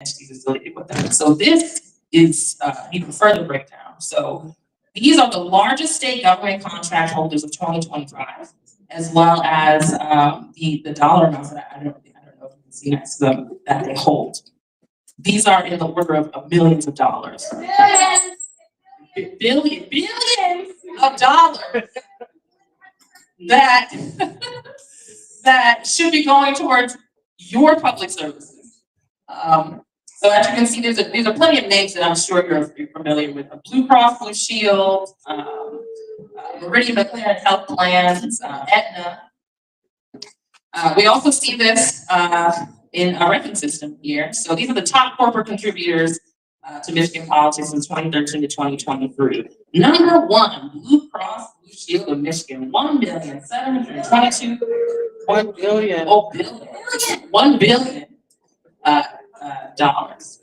entities affiliated with them. So this is even further breakdown. So these are the largest state government contract holders of 2025, as well as the dollar amounts that I don't know if you can see next to them that they hold. These are in the order of millions of dollars. Billions of dollars that that should be going towards your public services. So as you can see, these are plenty of names that I'm sure you're familiar with: Blue Cross Blue Shield, Meridian McLaren Health Plans, Aetna. We also see this in our ranking system here. So these are the top corporate contributors to Michigan politics from 2013 to 2023. Number one, Blue Cross Blue Shield of Michigan, $1,722,000. $1 billion. Oh, billion. $1 billion dollars.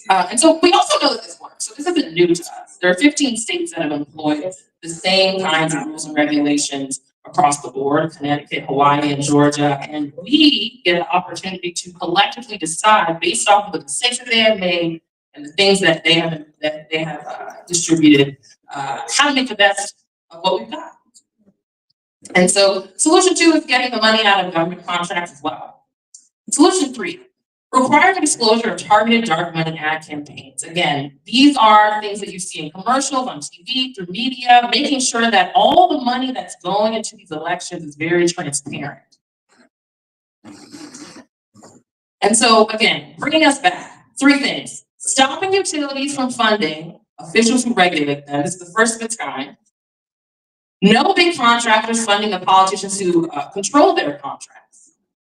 And so we also know that this works. So this isn't new to us. There are 15 states that have employed the same kinds of rules and regulations across the board: Connecticut, Hawaii, and Georgia. And we get an opportunity to collectively decide, based off of the mistakes that they have made and the things that they have distributed, how to make the best of what we've got. And so solution 2 is getting the money out of government contracts as well. Solution 3, require the disclosure of targeted dark money ad campaigns. Again, these are things that you see in commercials, on TV, through media, making sure that all the money that's going into these elections is very transparent. And so, again, bringing us back, 3 things: stopping utilities from funding officials who regulate them. This is the first of its kind. No big contractors funding the politicians who control their contracts.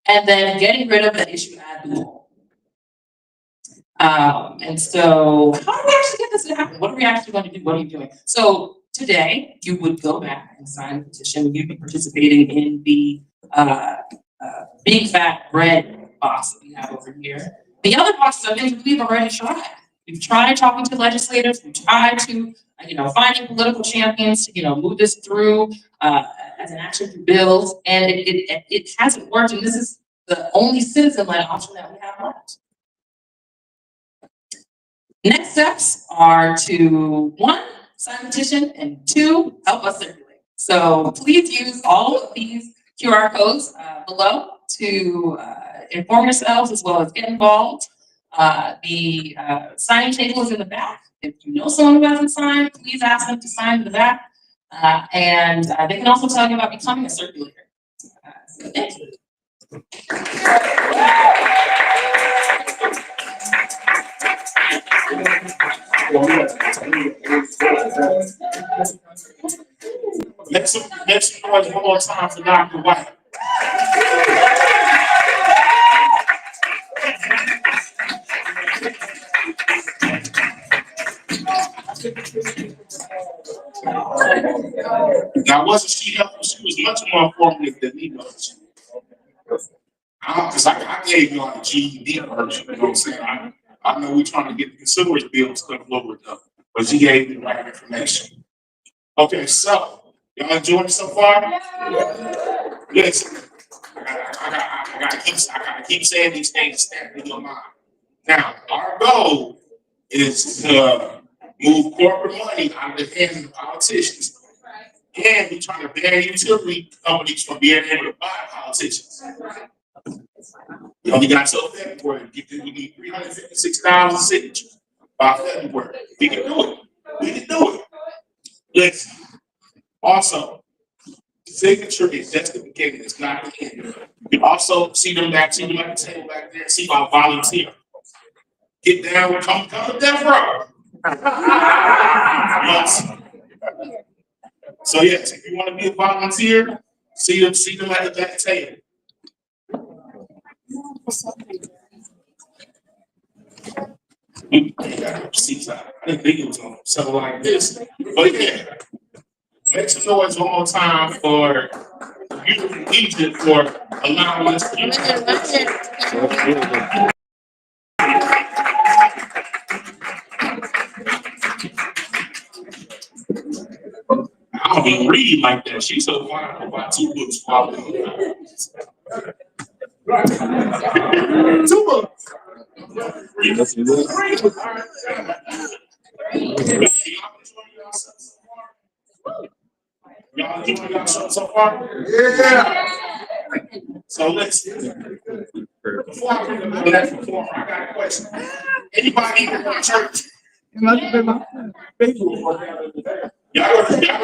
And then getting rid of the issue ad loophole. And so, how do we actually get this to happen? What are we actually going to do? What are you doing? So today, you would go back and sign a petition. You'd be participating in the big fat red box that we have over here. The other boxes are things we've already tried. We've tried talking to legislators. We've tried to, finding political champions to, move this through as an action through bills, and it hasn't worked. And this is the only citizen-led option that we have left. Next steps are to 1, sign a petition, and 2, help us circulate. So please use all of these QR codes below to inform yourselves as well as get involved. The signing table is in the back. If you know someone who hasn't signed, please ask them to sign in the back. And they can also tell you about becoming a circulator. So thank you. Make some noise one more time for Dr. White. Now, wasn't she helpful? She was much more informative than me was. Because I gave you on the GED version, you know what I'm saying? I know we're trying to get the consumers bill stuff lowered up, but she gave me the right information. Okay, so y'all enjoying it so far? Listen, I gotta keep saying these things stamped in your mind. Now, our goal is to move corporate money out of the hands of the politicians. And we're trying to ban utility companies from being able to buy politicians. You only got till February. We need 356,000 signatures by February. We can do it. We can do it. Listen. Also, signature is just the beginning. It's not the end. You can also see them at the table back there. See about volunteer. Get down. Come to death row. Yes. So yes, if you want to be a volunteer, see them at the back table. I didn't think it was on something like this, but yeah. Make some noise one more time for beautiful Egypt for allowing us to use it. I don't even read like that. She's so fine about 2 books. Two books. Y'all enjoying yourself so far? Yeah. So listen. Before I bring up the next performer, I got a question. Anybody in my church? Y'all go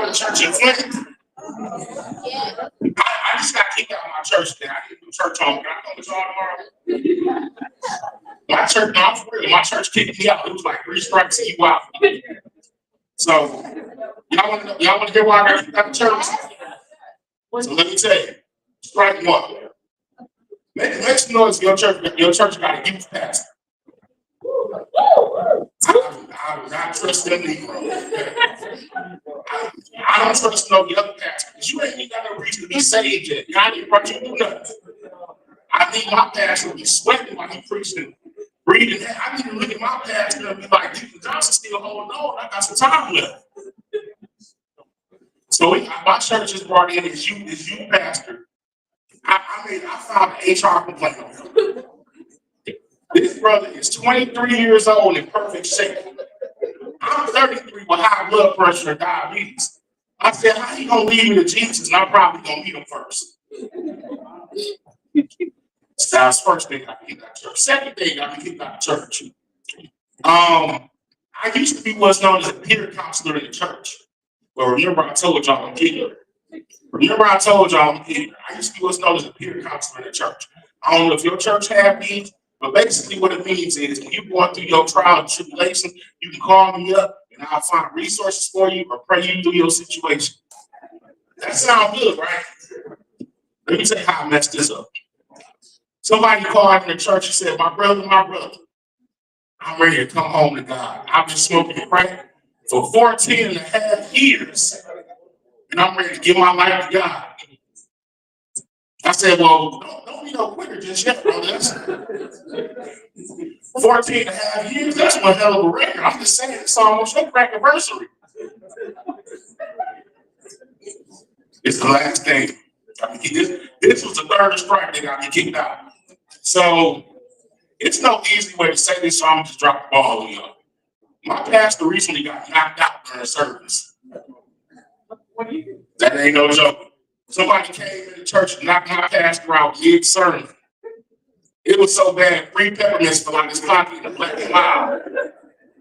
to church in Flint? I just got kicked out of my church today. I didn't do church home. Can I come with y'all tomorrow? My church, no, I'm for real. My church kicked me out. It was like 3 strikes and you out. So y'all want to hear why I got kicked out of church? So let me tell you. Strike 1. Make some noise. Your church got a youth pastor. I do not trust them Negro. I don't trust no young pastor because you ain't even got no reason to be saved yet. God ain't brought you to do nothing. I need my pastor to be sweating while he preaching, breathing. I need to look at my pastor and be like, Deacon Johnson still holding on. I got some time left. So my church has brought in his youth pastor. I filed an HR complaint on him. This brother is 23 years old in perfect shape. I'm 33 with high blood pressure and diabetes. I said, how you gonna leave me to Jesus? And I'm probably gonna meet him first. So that's the first thing I kicked out of church. Second thing I kicked out of church. I used to be what's known as a peer counselor in the church. But remember I told y'all I'm ignorant. I used to be what's known as a peer counselor in the church. I don't know if your church have these, but basically what it means is when you're going through your trial and tribulation, you can call me up and I'll find resources for you or pray you through your situation. That sounds good, right? Let me tell you how I messed this up. Somebody called in the church and said, my brother, I'm ready to come home to God. I've been smoking crack for 14 and a half years, and I'm ready to give my life to God. I said, well, don't be no quitter just yet, brother. That's 14 and a half years, that's one hell of a record. I'm just saying, it's almost your crack anniversary. It's the last thing. This was the third strike that got me kicked out. So it's no easy way to say this, so I'm just drop the ball on y'all. My pastor recently got knocked out during service. That ain't no joke. Somebody came in the church and knocked my pastor out mid-sermon. It was so bad, 3 peppermints fell out of his pocket in a black and mild.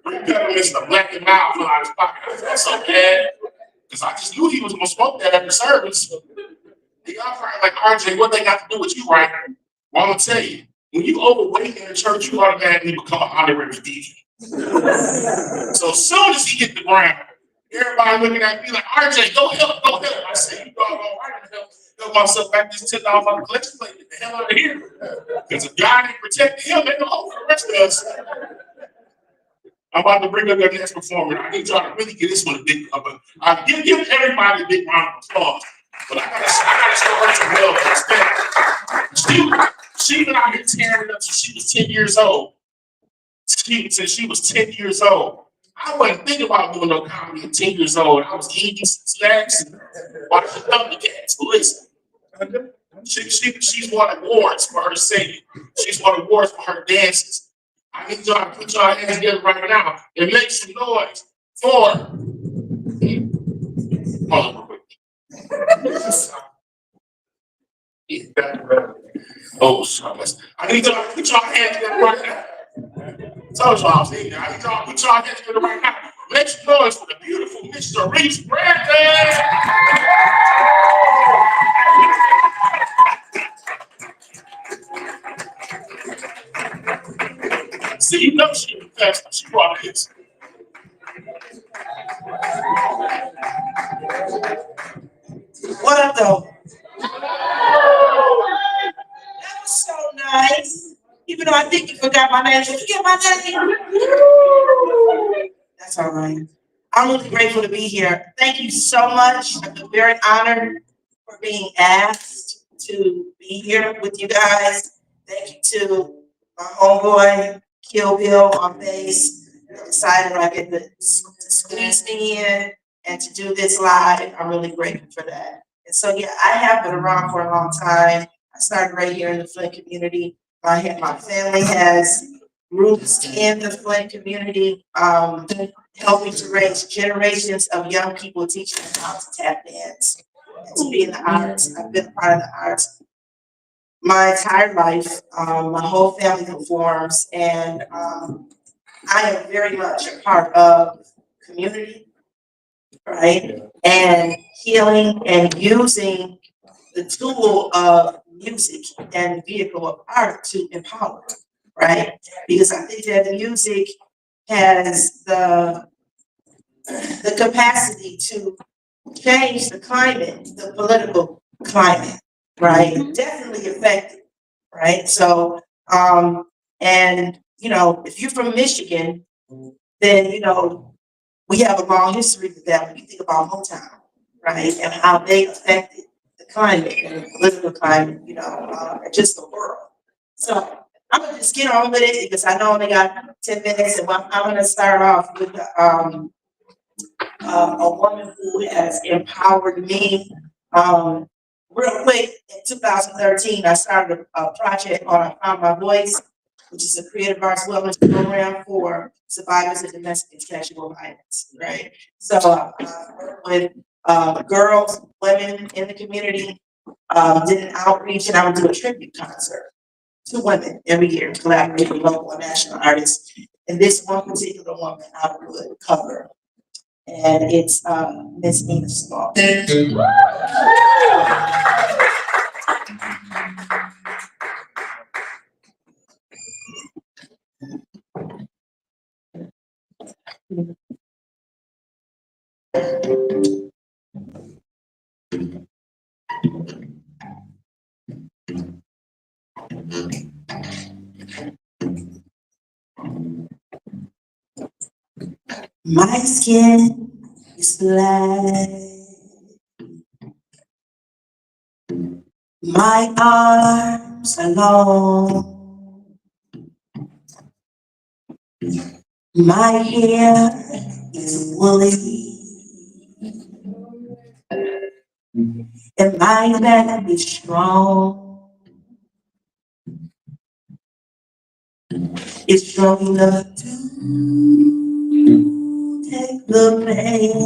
3 peppermints in a black and mild fell out of his pocket. I felt so bad, because I just knew he was going to smoke that after service. And y'all probably like, RJ, what they got to do with you, right? Well, I'm going to tell you, when you overweight in the church, you automatically become an honorary deacon. So as soon as he hit the ground, everybody looking at me like, RJ, go help. I said, you doggone right, I'm going to help myself back this $10 on the collection plate. Get the hell out of here. Because if God ain't protecting him, ain't no hope for the rest of us. I'm about to bring up your next performer. I need y'all to really give this one a big give everybody a big round of applause. But I gotta show her some love and respect. She been out here tearing it up since she was 10 years old. Since she was 10 years old. I wasn't thinking about doing no comedy at 10 years old. I was eating snacks and watching Thundercats. But listen, she's won awards for her singing. She's won awards for her dances. I need y'all to put y'all hands together right now and make some noise for. Hold on real quick. Oh, sorry. I need y'all to put y'all hands together right now. Told y'all I was in there. I need y'all to put y'all hands together right now. Make some noise for the beautiful Mr. Reese Brandon. See, you know she was fast. She brought this. What up, though? That was so nice. Even though I think you forgot my name. Did you get my name? That's all right. I'm really grateful to be here. Thank you so much. I feel very honored for being asked to be here with you guys. Thank you to my homeboy, Kill Bill on bass. Decided I get to squeeze me in and to do this live. I'm really grateful for that. And so, yeah, I have been around for a long time. I started right here in the Flint community. My family has roots in the Flint community, helping to raise generations of young people, teaching them how to tap dance and to be in the arts. I've been a part of the arts my entire life. My whole family performs, and I am very much a part of community, right? And healing and using the tool of music and vehicle of art to empower, right? Because I think that music has the capacity to change the climate, the political climate, right? Definitely affected, right? So, and if you're from Michigan, then we have a long history with that when you think about Motown, right? And how they affected the climate and the political climate, and just the world. So I'm gonna just get on with it because I know I only got 10 minutes, and I'm gonna start off with a woman who has empowered me. Real quick, in 2013, I started a project called I Found My Voice, which is a creative arts wellness program for survivors of domestic and sexual violence, right? So I work with girls, women in the community, did an outreach, and I would do a tribute concert to women every year, collaborating with local and national artists. And this one particular woman I would cover, and it's Miss Nina Small. My skin is black. My arms are long. My hair is woolly. And my back is strong. It's strong enough to take the pain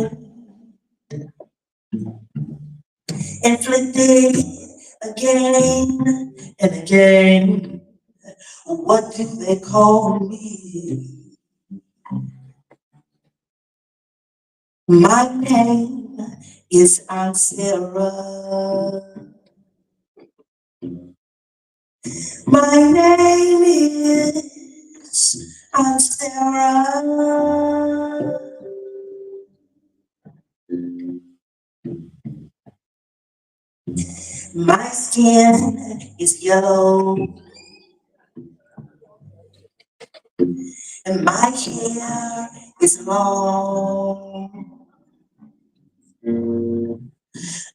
inflicted again and again. What do they call me? My name is Aunt Sarah. My name is Aunt Sarah. My skin is yellow, and my hair is long.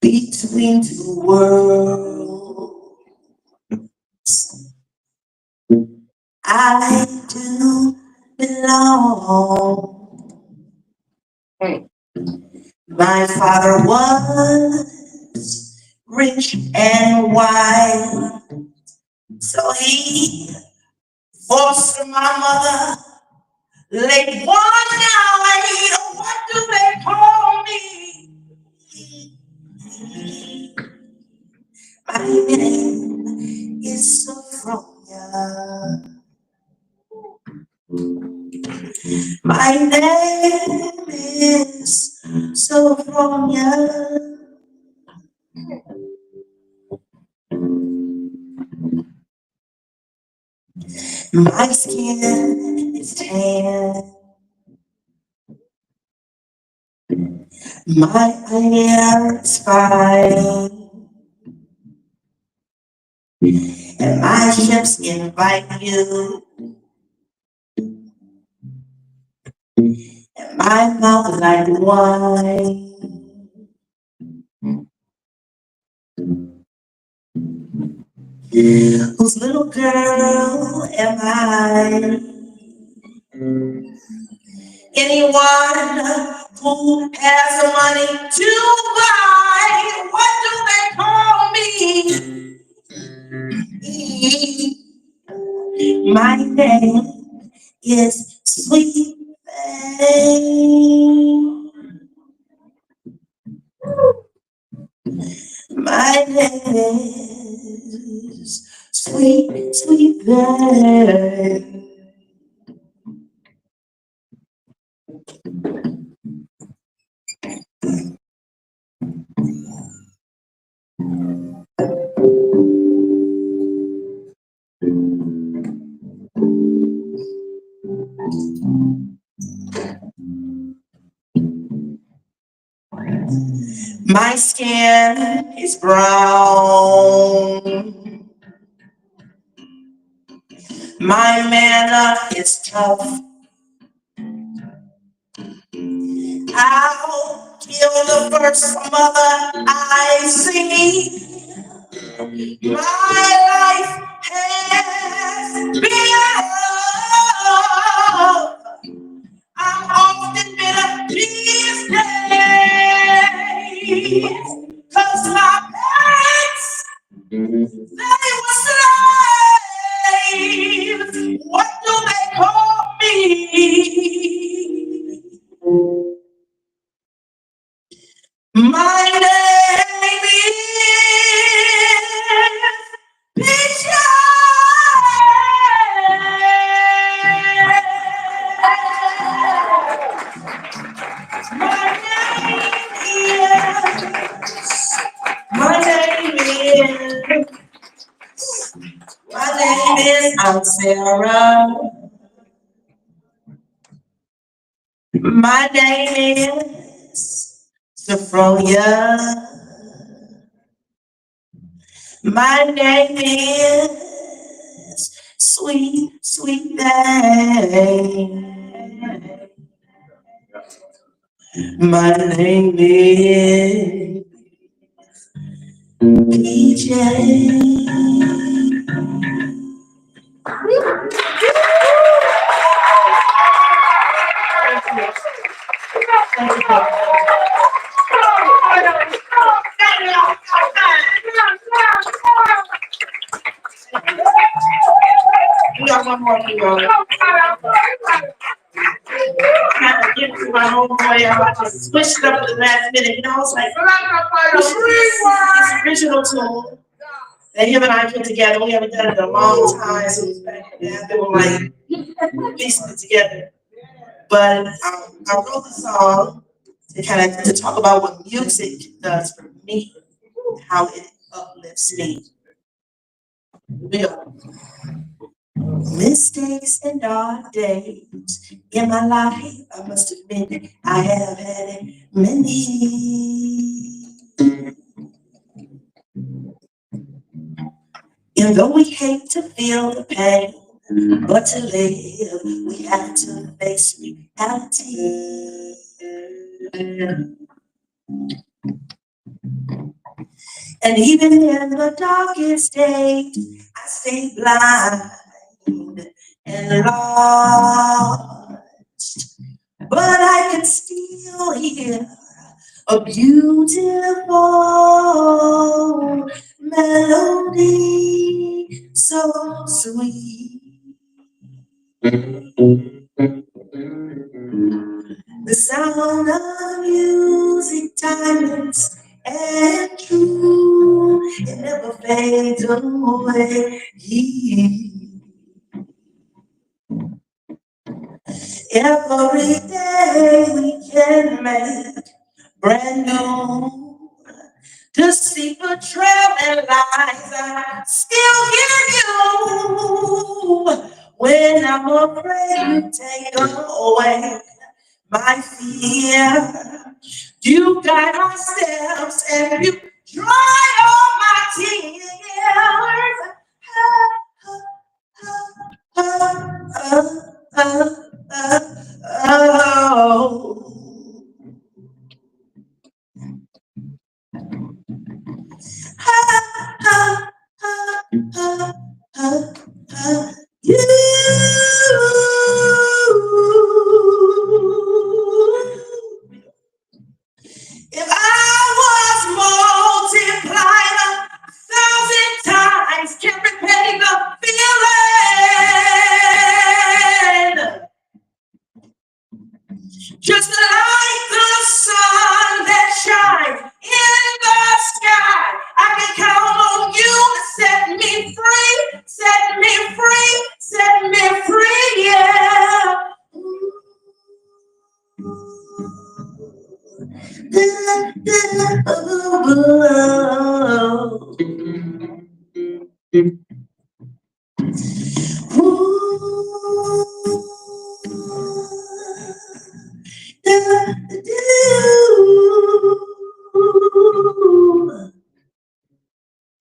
Between two worlds, I do belong. My father was rich and white, so he forced my mother late one night. Oh, what do they call me? My name is Sophronia. My name is Sophronia. My skin is tan. My hair is fine. And my hips invite you. And my mouth like wine. Whose little girl am I? Anyone who has the money to buy, what do they call me? My name is Sweet Thing. My name is Sweet, Sweet Thing. My skin is brown. My manner is tough. I'll kill the first mother I see. My life has been love. I'm often bitter these days, 'cause my parents, they were slaves. What do they call me? My name is Peaches. My name is I'm Sarah. My name is Sophronia. My name is Sweet, Sweet Thing. My name is PJ. We got one more for y'all. Had to give it to my homeboy. I just switched it up at the last minute. You know, it's like this original tune that him and I put together. We haven't done it in a long time, so it's back and they were like piecing it together. But I wrote the song to kind of to talk about what music does for me, how it uplifts me. Here we go. Mistakes and dark days in my life, I must admit, I have had many. And though we hate to feel the pain, but to live, we have to face reality. And even in the darkest days, I stay blind and lost. But I can still hear a beautiful melody, so sweet. The sound of music, timeless and true, it never fades away. Every day we can make brand new. To see the trail and lies, I still hear you. When I'm afraid you take away my fear. You guide my steps and you dry all my tears. Oh. You. If I was multiplied 1,000 times, can't repay Just like the sun that shines in the sky, I can count on you to set me free, set me free, set me free, yeah.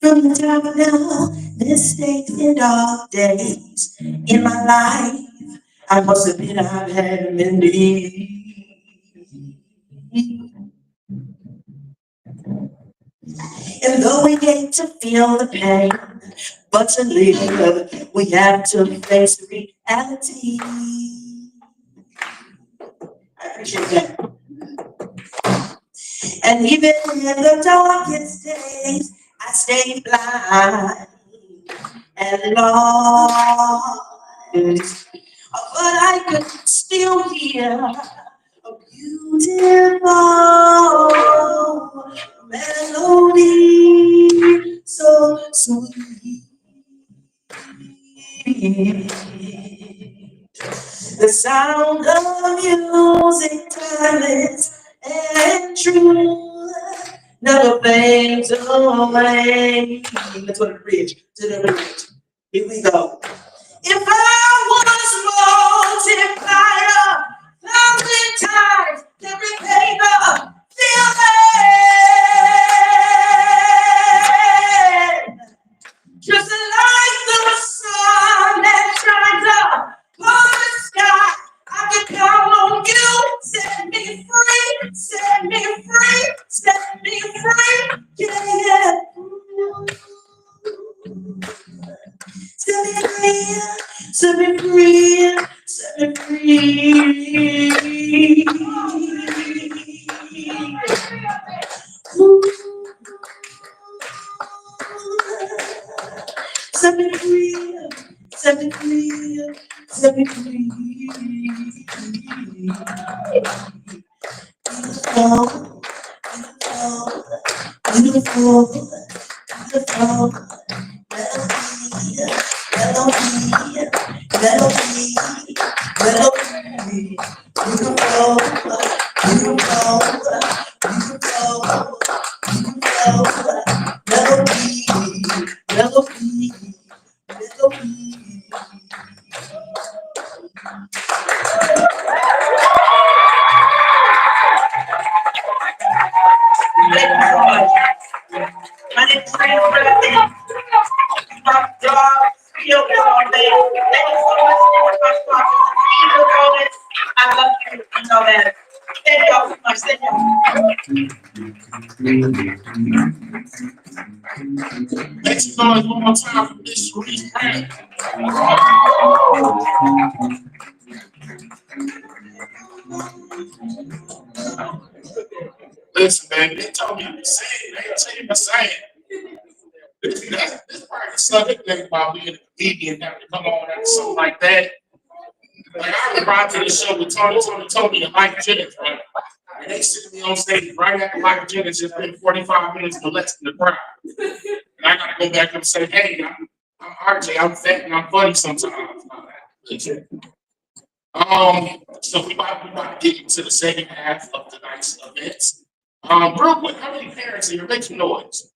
From the top of the mistakes and dark days in my life, I must admit I've had many. And though we hate to feel the pain, but to live, we have to face reality. I appreciate that. And even in the darkest days, I stay blind and lost. But I could still hear a beautiful melody, so sweet. The sound of music, timeless and true, never fades away. Let's go to the bridge, to the bridge. Here we go. If I was multiplied 1,000 times, then repay the feeling. Just like the sun that shines upon the sky, I can count on you. Set me free, set me free, set me free. Yeah, yeah. Set me free, set me free, set me free. Set me free, set me free, set me free. Beautiful, beautiful, beautiful. Melody, melody, melody, beautiful, beautiful, beautiful, melody, melody, melody. Thank you so much. My name is Frank. My job, feel this all day. Thank you so much for my sponsors. I love you. You know that. Thank y'all so much. Thank y'all. Make some noise one more time for Miss Reese Brown. Listen, man, they told me to sing. They ain't tell you to sing. This part is something thing about being a comedian, having to come on and something like that. Like I was brought to the show with Tony, and Mike Jennings, right? And they sitting me on stage right after Mike Jennings just been 45 minutes molesting the crowd. And I gotta go back and say, hey, I'm RJ, I'm fat and I'm funny sometimes. So we about to get into the second half of tonight's events. Real quick, how many parents in here? Make some noise.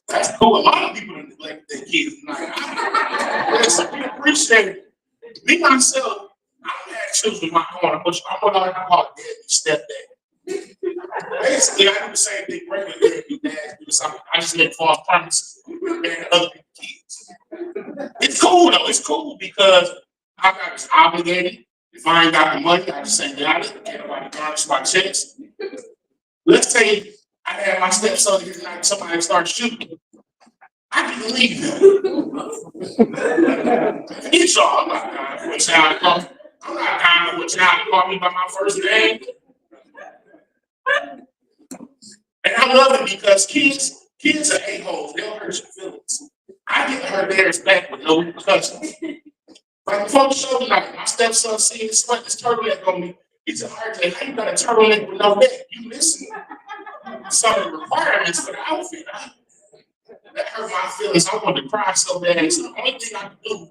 That's cool. A lot of people neglect their kids tonight. Listen, we appreciate it. Me myself, I've had children of my own. I'm what I call a deadbeat stepdad. Basically, I do the same thing regular deadbeat dads do. I just make false promises and other people's kids. It's cool though. It's cool because I'm not just obligated. If I ain't got the money, I just say, I didn't care about the garnish my checks. Let's say I had my stepson here tonight and somebody started shooting. I can believe that. Forget y'all, I'm not dying for a child to call me. I'm not dying for a child to call me by my first name. And I love it because kids are a-holes. They'll hurt your feelings. I get to hurt theirs back with no repercussions. Like before the show tonight, my stepson seen his turtleneck on me. He said, RJ, how you got a turtleneck with no neck? You missing some of the requirements for the outfit. That hurt my feelings. I wanted to cry so bad. So the only thing I could do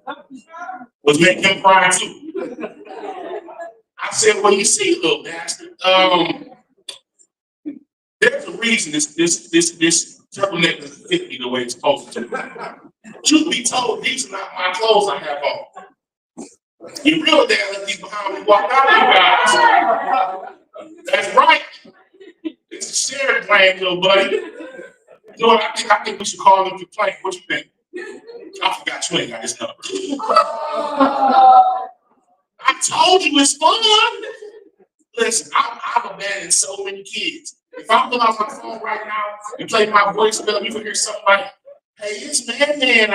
was make him cry too. I said, well, you see, little bastard, there's a reason this turtleneck doesn't fit me the way it's supposed to. Truth be told, these are not my clothes I have on. You really dare let these behind me walk out, you guys. That's right. It's a shared plan, little buddy. You know what? I think we should call him complaint. What you think? I forgot you ain't got his number. I told you it's fun. Listen, I've abandoned so many kids. If I pull out my phone right now and play my voicemail, you can hear something like, hey, it's man,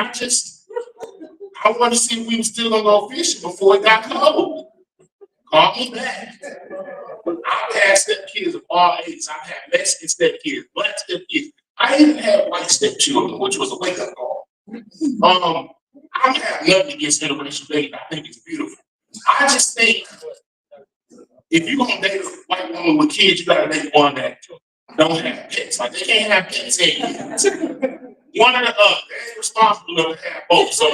I want to see if we were still gonna go fishing before it got cold. Call me back. I've had stepkids of all ages. I've had Mexican stepkids, black stepkids. I even had white stepchildren, which was a wake-up call. I have nothing against interracial dating. I think it's beautiful. I just think if you're gonna date a white woman with kids, you gotta date one that don't have pets. Like they can't have pets and one or the other. They ain't responsible enough to have both. So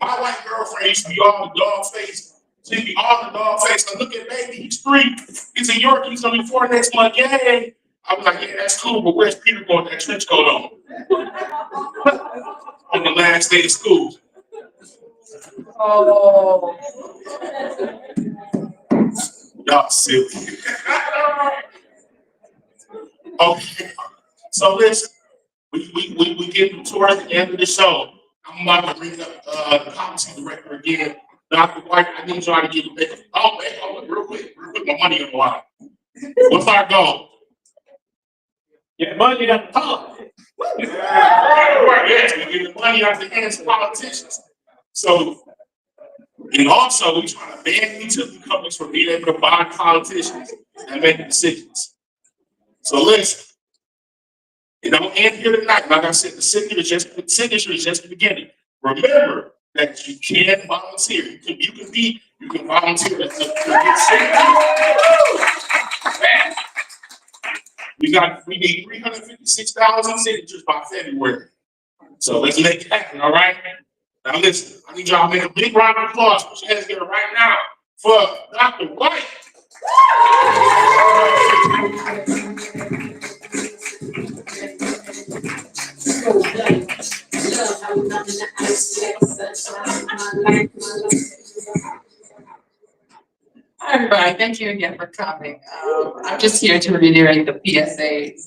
my white girlfriend used to be all the dog face. She'd be all the dog face. And look at baby, he's 3. He's a Yorkie. He's gonna be 4 next month. Yay! I was like, yeah, that's cool, but where's Peter going with that trench coat on? On the last day of school. Oh. Y'all silly. Okay. So listen, we get towards the end of the show. I'm about to bring up the policy director again. Dr. White, I need y'all to get a bit. Oh, wait, hold on, real quick, my money on the line. What's our goal? Get money out the pocket. Yes, we get the money out the hands of politicians. So, and also we trying to ban utility companies from being able to buy politicians and make decisions. So listen, it don't end here tonight. Like I said, the signature is just the beginning. Remember that you can volunteer. You can volunteer to get signatures. We need 356,000 signatures by February. So let's make it happen, all right? Now listen, I need y'all to make a big round of applause. Put your hands together right now for Dr. White. Hi, everybody. Thank you again for coming. I'm just here to reiterate the PSAs.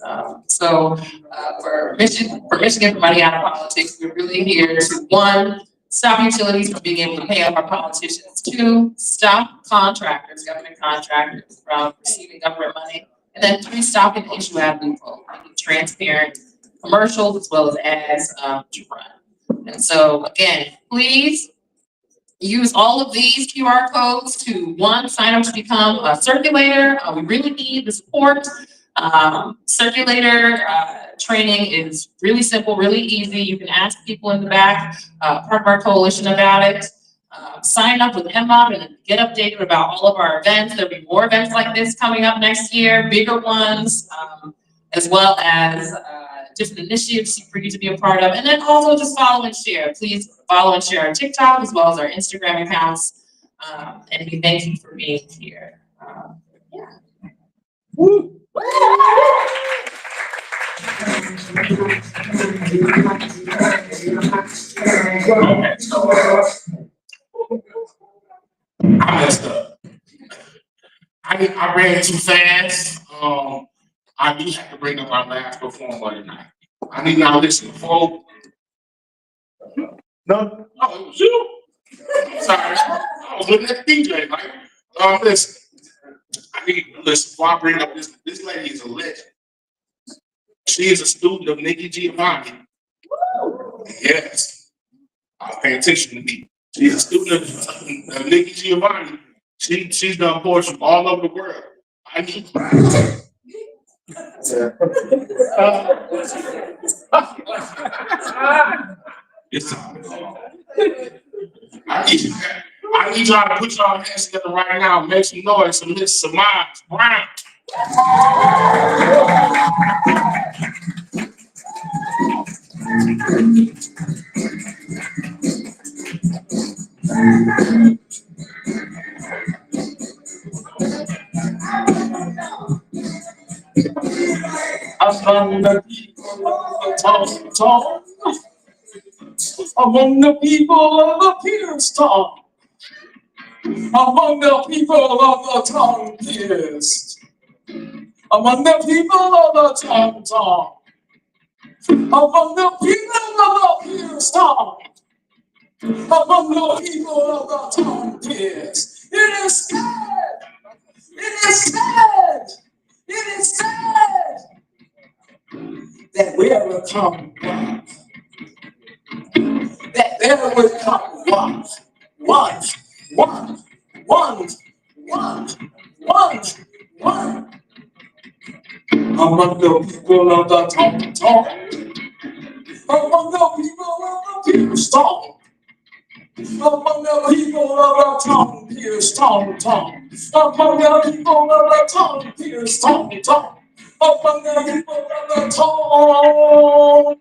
For Michigan for Money Out of Politics, we're really here to 1, stop utilities from being able to pay off our politicians. 2, stop government contractors from receiving government money. And then 3, stop an issue ad loophole, making transparent commercials as well as ads to run. And so again, please use all of these QR codes to 1, sign up to become a circulator. We really need the support. Circulator training is really simple, really easy. You can ask people in the back, part of our coalition about it. Sign up with MMOB and get updated about all of our events. There'll be more events like this coming up next year, bigger ones, as well as different initiatives for you to be a part of. And then also just follow and share. Please follow and share our TikTok as well as our Instagram accounts. And we thank you for being here. Yeah. Woo. I messed up. I ran too fast. I do have to bring up our last performer tonight. I need y'all to listen before. No? Oh, it was you. I'm sorry. I was looking at the DJ. Like, listen. Listen, before I bring up this lady is a legend. She is a student of Nikki Giovanni. Yes. Pay attention to me. She's a student of Nikki Giovanni. She's done poetry all over the world. I need I need y'all to put y'all hands together right now. Make some noise for Miss Samaj Brown. Among the people of the talk, among the people of the Pierce talk, among the people of the tongue pierced, among the people of the tongue talk, among the people of the Pierce talk, among the people of the tongue pierced. It is sad. It is sad. It is sad that there will come one, that there will come one among the people of the talk, among the people of the Pierce talk, among the people of the tongue pierce talk, among the people of the tongue pierce talk, among the people of the tongue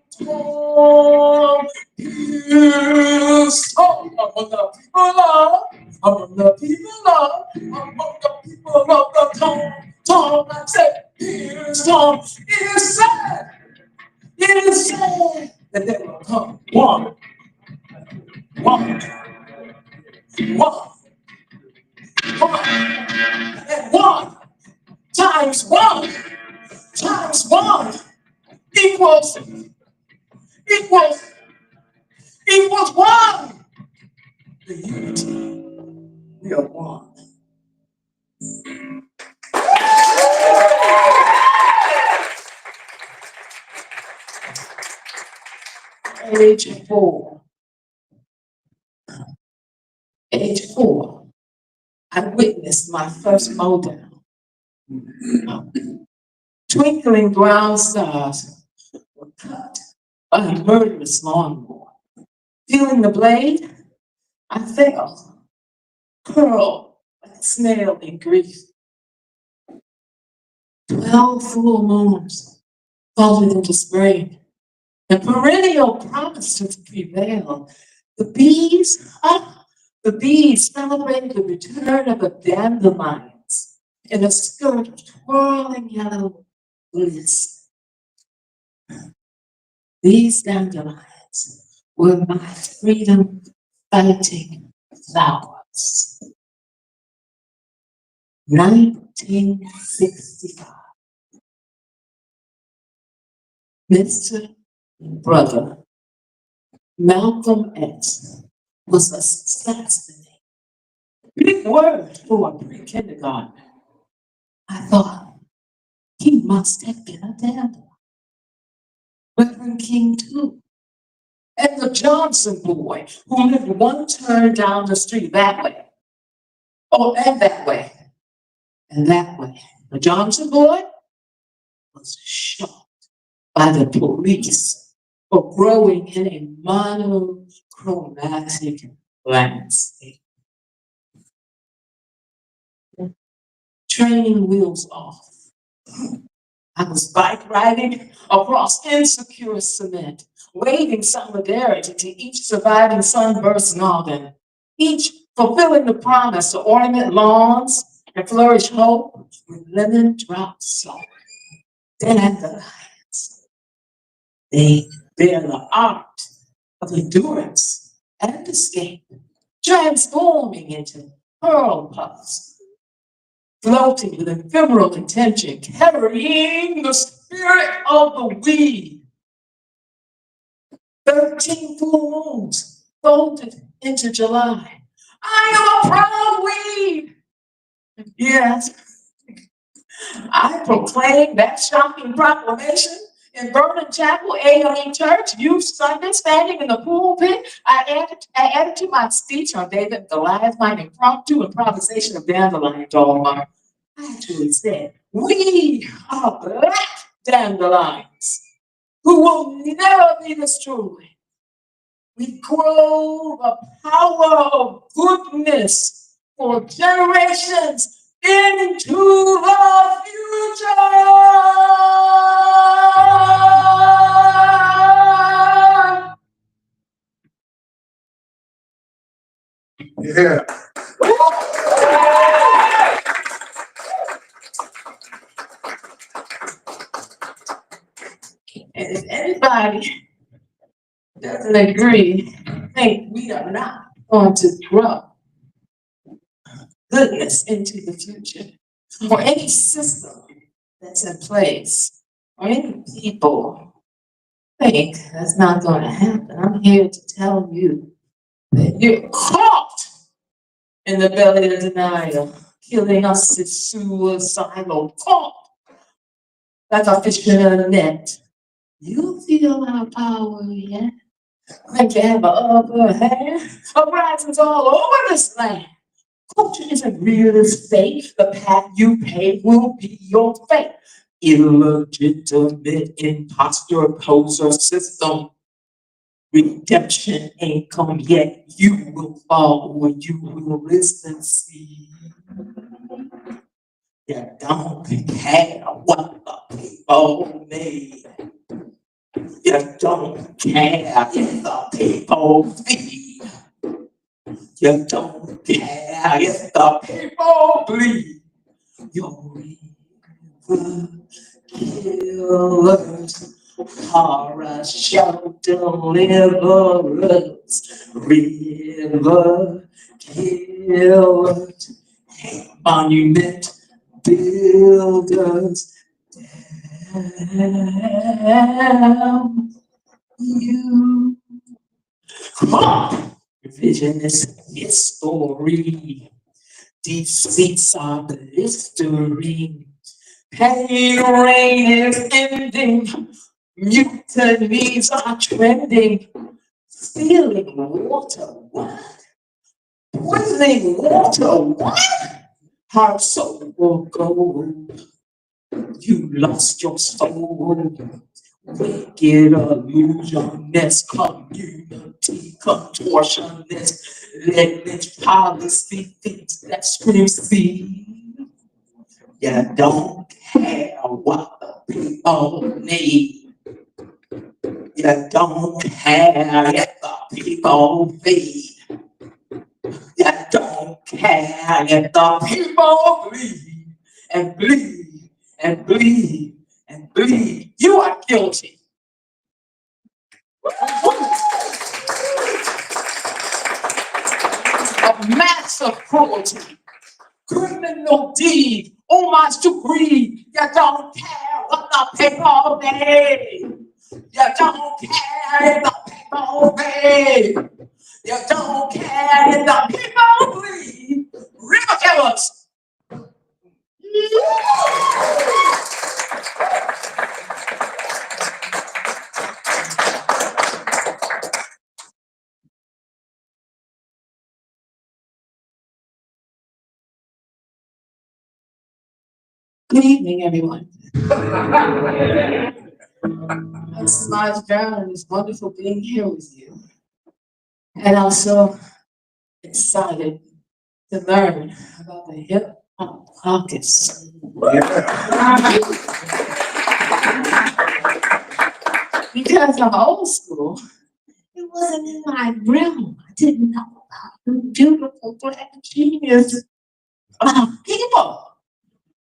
pierce talk, among the people of the tongue, I said pierce talk. It is sad. It is sad that there will come one, and one times one equals one. The unity, we are one. Age four, I witnessed my first mow down. Twinkling brown stars were cut by a murderous lawnmower. Feeling the blade, I fell, curled like a snail in grief. 12 full moons folded into spring, and perennial promises to prevail. The bees celebrated the return of the dandelions in a skirt of twirling yellow bliss. These dandelions were my freedom fighting flowers. 1965. Mr. Brother Malcolm X was assassinated. Big word for a pre-kindergartner. I thought he must have been a dandelion. Reverend King too. And the Johnson boy who lived one turn down the street that way. Oh, and that way. And that way. The Johnson boy was shot by the police for growing in a monochromatic landscape. Training wheels off. I was bike riding across insecure cement, waving solidarity to each surviving sunburst noggin, each fulfilling the promise to ornament lawns and flourish hope with lemon drop salt. Dandelions, they bear the art of endurance and escape, transforming into pearl puffs, floating with ephemeral intention, carrying the spirit of the weed. 13 full moons folded into July. I am a proud weed. Yes, I proclaimed that shocking proclamation in Vernon Chapel AME Church Youth Sunday, standing in the pulpit. I added to my speech on David and Goliath, my impromptu improvisation of dandelion dogma. I actually said, we are black dandelions who will never be destroyed. We grow the power of goodness for generations into the future. Yeah. And if anybody doesn't agree, think we are not going to grow goodness into the future, or any system that's in place, or any people think that's not going to happen, I'm here to tell you that you're caught in the belly of denial. Killing us is suicidal. Caught like a fish in a net. You feel our power, yeah? Like you have an upper hand. Horizons all over this land. Culture isn't real as fake. The path you pay will be your fate. Illegitimate imposter poser system. Redemption ain't come yet. You will fall when you will listen. See, you don't care what the people need. You don't care if the people feed. You don't care if the people bleed. You're killers, horror show deliverers, river killers, monument builders. Damn you. Revisionist history. Defeats are blistering. Pain rain is ending. Mutinies are trending. Stealing water, what? Poisoning water, what? Heart, soul, or gold. You lost your soul. Wicked illusionist, community contortionist, lineage policy, things that scream speed. You don't care what the people need. You don't care if the people feed. You don't care if the people bleed and bleed and bleed and bleed. You are guilty. Of massive cruelty, criminal deed, homage to greed. You don't care what the people need. You don't care if the people bleed. You don't care if the people bleed. River killers. Good evening, everyone. This is Barz Ballots, and it's wonderful being here with you. And I'm so excited to learn about the hip hop caucus. Because I'm old school, it wasn't in my realm. I didn't know about the beautiful black genius people.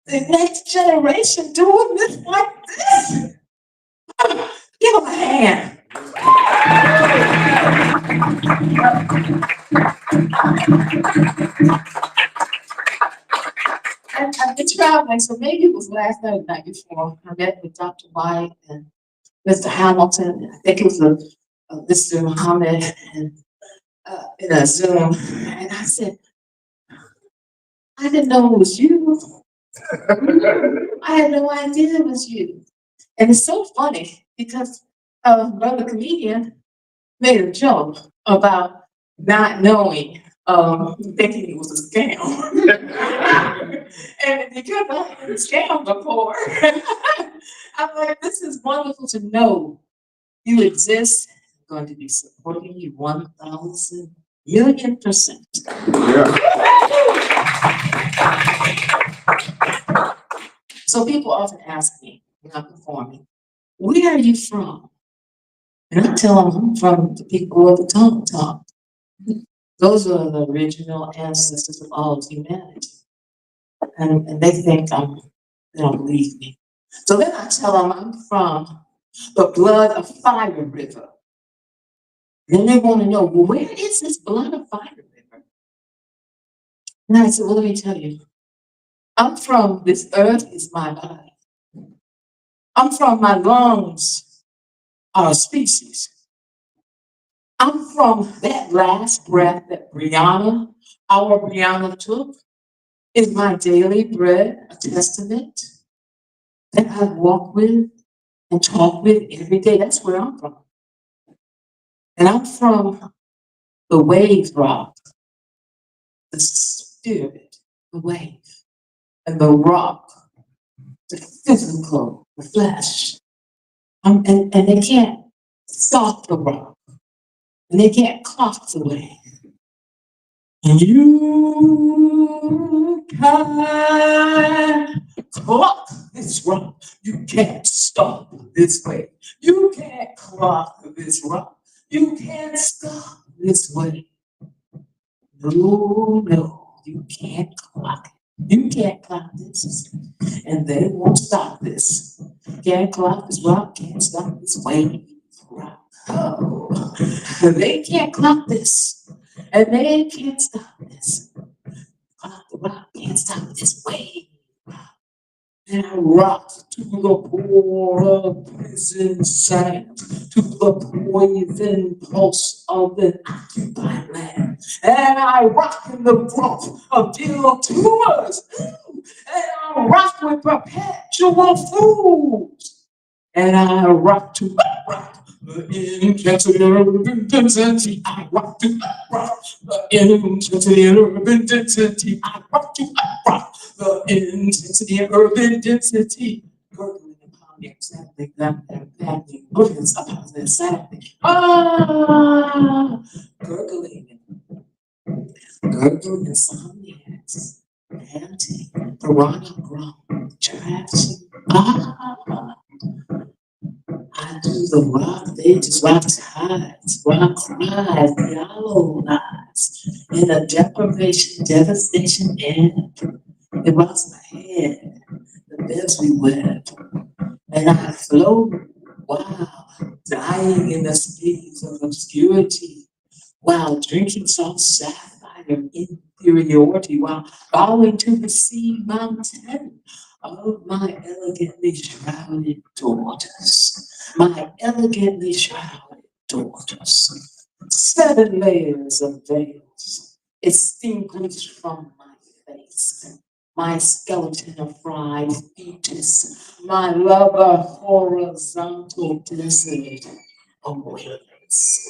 The next generation doing this like this. Give them a hand. I've been traveling, so maybe it was last night or the night before. I met with Dr. White and Mr. Hamilton. I think it was Mr. Muhammad and in a Zoom. And I said, I didn't know it was you. I had no idea it was you. And it's so funny because brother comedian made a joke about not knowing, thinking it was a scam. And because I've been scammed before, I'm like, this is wonderful to know you exist. I'm going to be supporting you 1,000%. 1,000,000%. Yeah. So people often ask me when I'm performing, where are you from? And I tell them I'm from the people of the tongue talk. Those are the original ancestors of all of humanity. And they think they don't believe me. So then I tell them I'm from the blood of Fire River. Then they want to know, well, where is this blood of Fire River? And I said, well, let me tell you. I'm from this earth is my body. I'm from my lungs are a species. I'm from that last breath that our Brianna took is my daily bread, a testament that I walk with and talk with every day. That's where I'm from. And I'm from the wave rock, the spirit, the wave, and the rock, the physical, the flesh. And they can't stop the rock, and they can't clock the wave. And you can't clock this rock. You can't stop this wave. You can't clock this rock. You can't stop this wave. No, no, you can't clock it. You can't clock this. And they won't stop this. Can't clock this rock, can't stop this wave. Rock. Oh, they can't clock this. And they can't stop this. Clock the rock, can't stop this wave. And I rock to the core of prison sand, to the poison pulse of the occupied land. And I rock in the growth of deal tumors. And I rock with perpetual foods. And I rock to rock the intensity of intensity. I rock to rock the intensity of urban density. I rock to rock the intensity of urban density. Gurgling upon the accepting that impacting goodness upon the accepting. Gurgling insomniacs, panting, piranha grown, traps. I do the rock, they just rock tides, rock cries, yellow lies, in a deprivation, devastation, and it rocks my head, the beds we web, and I float, wow, dying in the space of obscurity, while drinking soft sapphire inferiority, while bowing to the sea mountain of my elegantly shrouded daughters. My elegantly shrouded daughters. 7 layers of veils extinguished from my face. My skeleton of fried fetus. My lover horizontal desert awaits.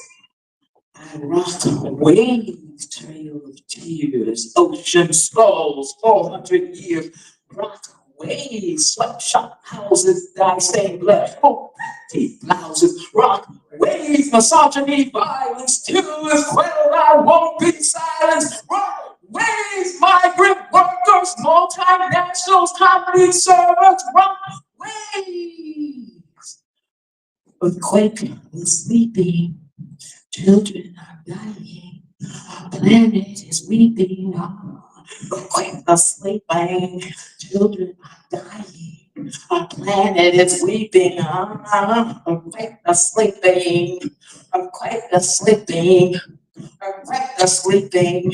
I rock a wave trail of tears, ocean skulls, 400 years. Rock waves, sweatshop houses, dye-stained blood, oh, deep blouses. Rock waves, misogyny, violence, till is quelled, I won't be silenced. Rock waves, migrant workers, multinationals, comedy servants. Rock waves. Earthquake is sleeping. Children are dying, our planet is weeping, earthquakes are sleeping, children are dying, our planet is weeping, earthquakes are sleeping, earthquakes are sleeping, earthquakes are sleeping,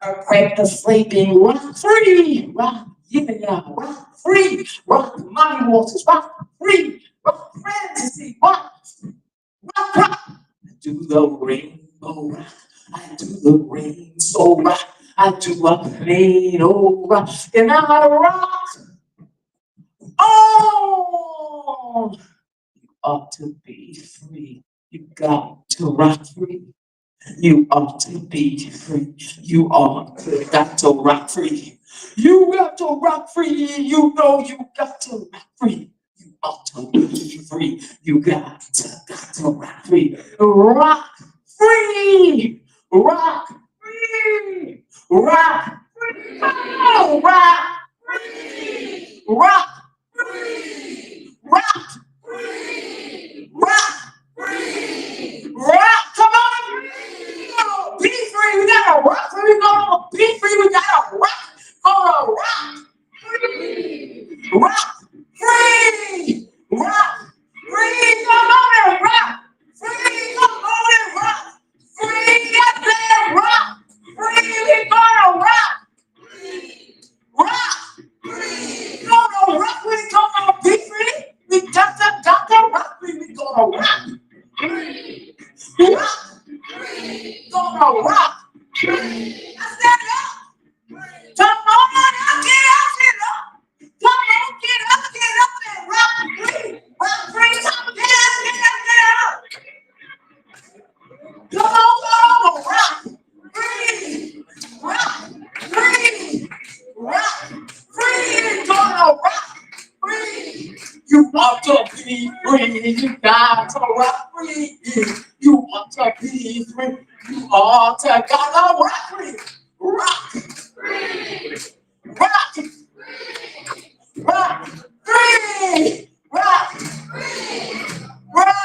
earthquakes are sleeping, rock free, rock, giving y'all, rock free, rock money waters, rock free, rock fantasy, rock, rock. Do the rainbow rock, I do the rainbow rock, I do a plain old rock, and I rock. Oh, you ought to be free. You got to rock free. You ought to be free. You got to rock free. You got to rock free. You know you got to rock free. You ought to be free. You got to rock free. Rock free. rock, free, rock, free, oh, rock, free, rock, free, rock, free, rock, free, rock, come on, oh, be free, we gotta rock, free, come on, be free, we gotta rock, hold on, rock, free, rock, free, rock, free, come on and rock, free, come on and rock. Free, get there, rock! Free, we gonna rock! Rock! Free! Gonna rock, we gonna be free! We got to rock, we gonna rock! Free! Rock! Free! Gonna rock! Free! I stand up! Come on, get up! Come on, get up and rock! Free! Rock free! Come on, get up! Come on, rock, free, rock, free, rock, free, gonna rock, free. You want to be free, you got to rock free. You want to be free, you ought to gotta rock free, rock, free, rock, rock, free, rock, free, rock.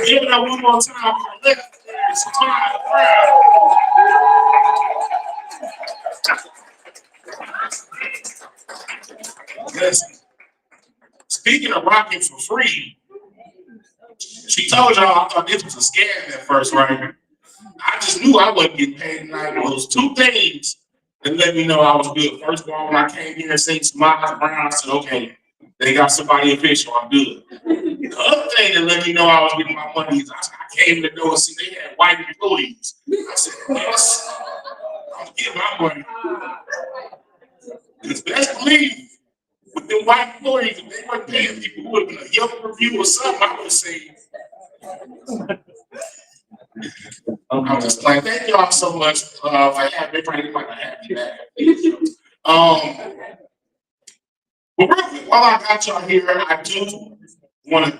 Give it up one more time for the legendary time. Listen, speaking of rocking for free, she told y'all I thought this was a scam at first, right? I just knew I wasn't getting paid tonight. Well, those two things that let me know I was good. First of all, when I came here and seen Smiles Brown, I said, okay, they got somebody official, I'm good. The other thing that let me know I was getting my money is I came to the door and see they had white employees. I said, yes, I'm getting my money. Because best believe, with the white employees, if they weren't paying people, who would have been a Yelp review or something, I would have said, I'm just playing. Thank y'all so much for having me. Like a happy bag. But real quick, while I got y'all here, I do want to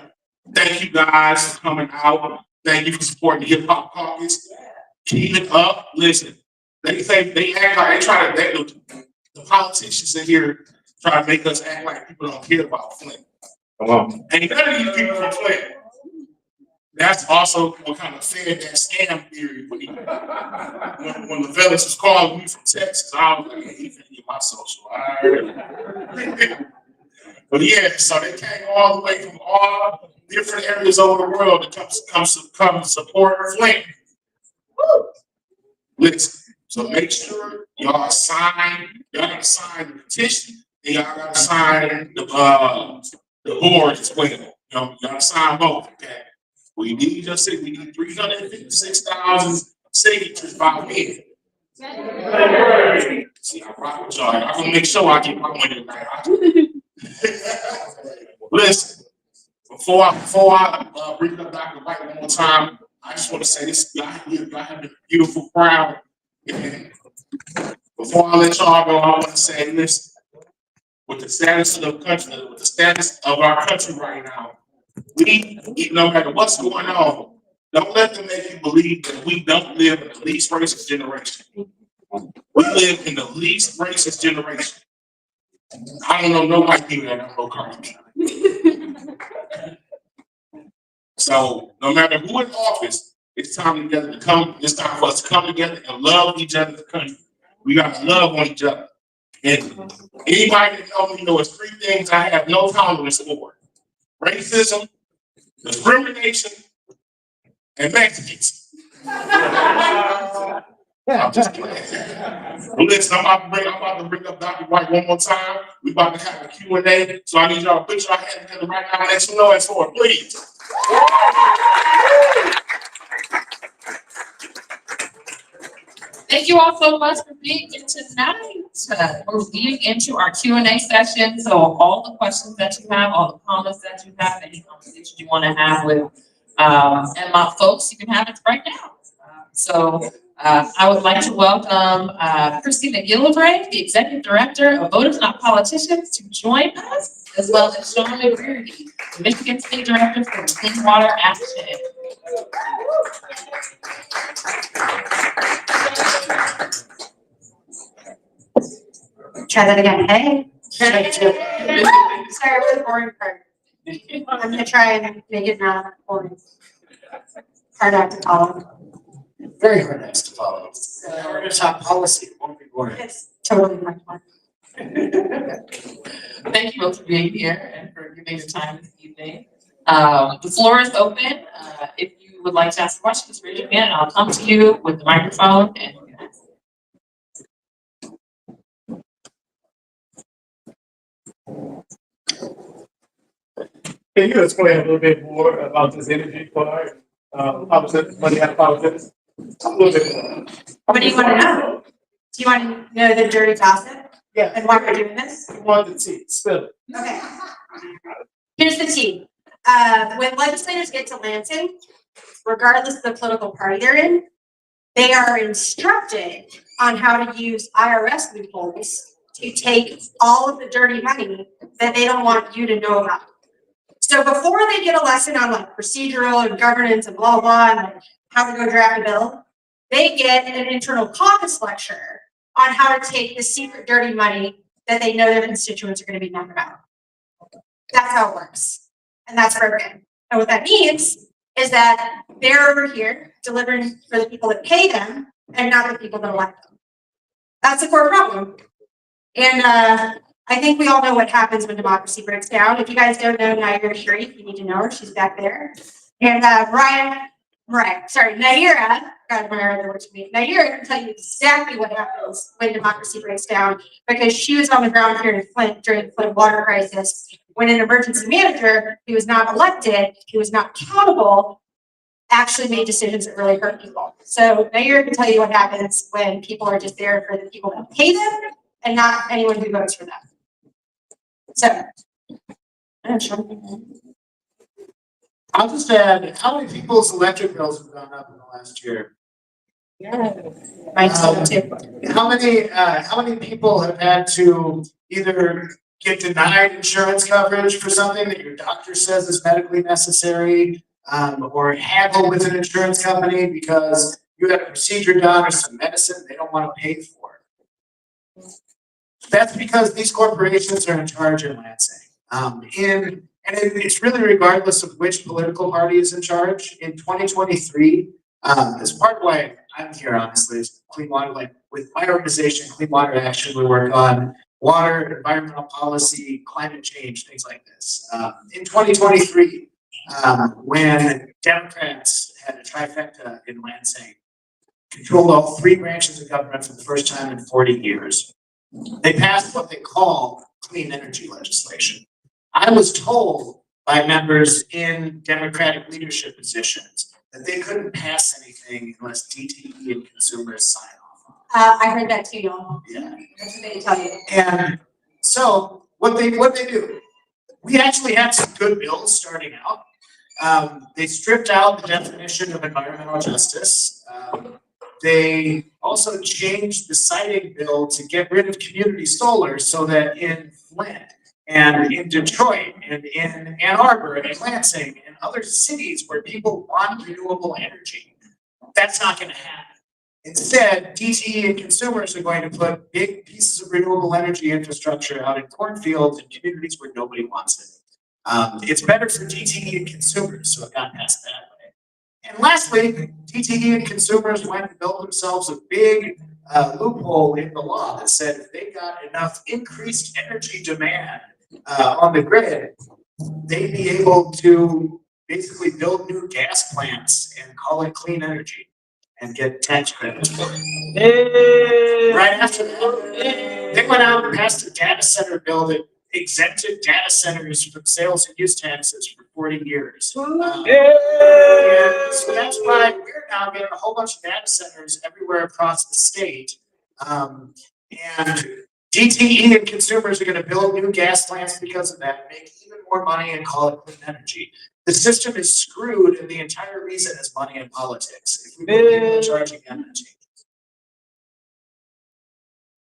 thank you guys for coming out. Thank you for supporting the Hip Hop Caucus. Keep it up. Listen, they say they act like they try to the politicians in here try to make us act like people don't care about Flint. Ain't none of these people from Flint. That's also what kind of fed that scam theory when the fellas was calling me from Texas. I was like, hey, he finna get my social. All right. But yeah, so they came all the way from all different areas over the world to come support Flint. Listen, so make sure y'all gotta sign the petition, and y'all gotta sign the board as well. Y'all gotta sign both, okay? We need your signature. We need 356,000 signatures by when? See, I rock with y'all. I'm gonna make sure I get my money tonight. Listen, before I bring up Dr. White one more time, I just want to say this: y'all have a beautiful crowd. And before I let y'all go, I want to say this: with the status of the country, with the status of our country right now, we, no matter what's going on, don't let them make you believe that we don't live in the least racist generation. We live in the least racist generation. I don't know no white people that don't know Cardi B. So no matter who in office, it's time together to come. It's time for us to come together and love each other as a country. We got to love on each other. And anybody that knows me knows three things I have no tolerance for: racism, discrimination, and Mexicans. I'm just playing. Well, listen, I'm about to bring up Dr. White one more time. We about to have a Q&A, so I need y'all to put your hands together right now and make some noise for it, please. Thank you all so much for being here tonight. we're leading into our Q&A session. So all the questions that you have, all the comments that you have, any conversations you want to have with and my folks, you can have it right now. I would like to welcome Christina Gillibray, the Executive Director of Voters Not Politicians, to join us, as well as Sean Leery, the Michigan State Director for Clean Water Action. Try that again. Hey. Sorry for the boring part. I'm gonna try and make it not boring. Hard act to follow. Very hard act to follow. We're gonna talk policy, it won't be boring. It's totally my fun. Thank you both for being here and for giving your time this evening. The floor is open. If you would like to ask questions, raise your hand and I'll come to you with the microphone and you can ask. Can you explain a little bit more about this energy part? Politics, money out of politics? A little bit more. What do you want to know? Do you want to know the dirty gossip Yeah. and why we're doing this? I want to see, spill it. Okay. Here's the tea. When legislators get to Lansing, regardless of the political party they're in, they are instructed on how to use IRS loopholes to take all of the dirty money that they don't want you to know about. So before they get a lesson on like procedural and governance and blah, blah, and like how to go draft a bill, they get an internal caucus lecture on how to take the secret dirty money that they know their constituents are going to be mad about. That's how it works. And that's broken. And what that means is that they're over here delivering for the people that pay them and not the people that elect them. That's a core problem. And I think we all know what happens when democracy breaks down. If you guys don't know Naira Sharif, you need to know her. She's back there. And Naira, God, Naira works for me. Naira can tell you exactly what happens when democracy breaks down because she was on the ground here in Flint during the Flint water crisis when an emergency manager who was not elected, who was not accountable, actually made decisions that really hurt people. So Naira can tell you what happens when people are just there for the people that pay them and not anyone who votes for them. So, I'm sure. I'll just add, how many people's electric bills have gone up in the last year? Mine too. How many people have had to either get denied insurance coverage for something that your doctor says is medically necessary, or haggle with an insurance company because you had a procedure done or some medicine they don't want to pay for? That's because these corporations are in charge in Lansing. It's really regardless of which political party is in charge. In 2023, as part of why I'm here, honestly, is Clean Water. Like with my organization, Clean Water Action, we work on water, environmental policy, climate change, things like this. In 2023, when Democrats had a trifecta in Lansing, controlled all three branches of government for the first time in 40 years. They passed what they call clean energy legislation. I was told by members in Democratic leadership positions that they couldn't pass anything unless DTE and consumers sign off on it. I heard that too, y'all. Yeah. That's what they tell you. And so what they do, we actually had some good bills starting out. They stripped out the definition of environmental justice. They also changed the siting bill to get rid of community solar so that in Flint and in Detroit and in Ann Arbor and in Lansing and other cities where people want renewable energy, that's not going to happen. Instead, DTE and consumers are going to put big pieces of renewable energy infrastructure out in cornfields and communities where nobody wants it. It's better for DTE and consumers, so it got passed that way. And lastly, DTE and consumers went and built themselves a big loophole in the law that said if they got enough increased energy demand on the grid, they'd be able to basically build new gas plants and call it clean energy and get tax credits for it. Right after that, they went out and passed a data center bill that exempted data centers from sales and use taxes for 40 years. And so that's why we're now getting a whole bunch of data centers everywhere across the state. And DTE and consumers are gonna build new gas plants because of that, make even more money and call it clean energy. The system is screwed and the entire reason is money in politics. If we put people in charge again, that changes.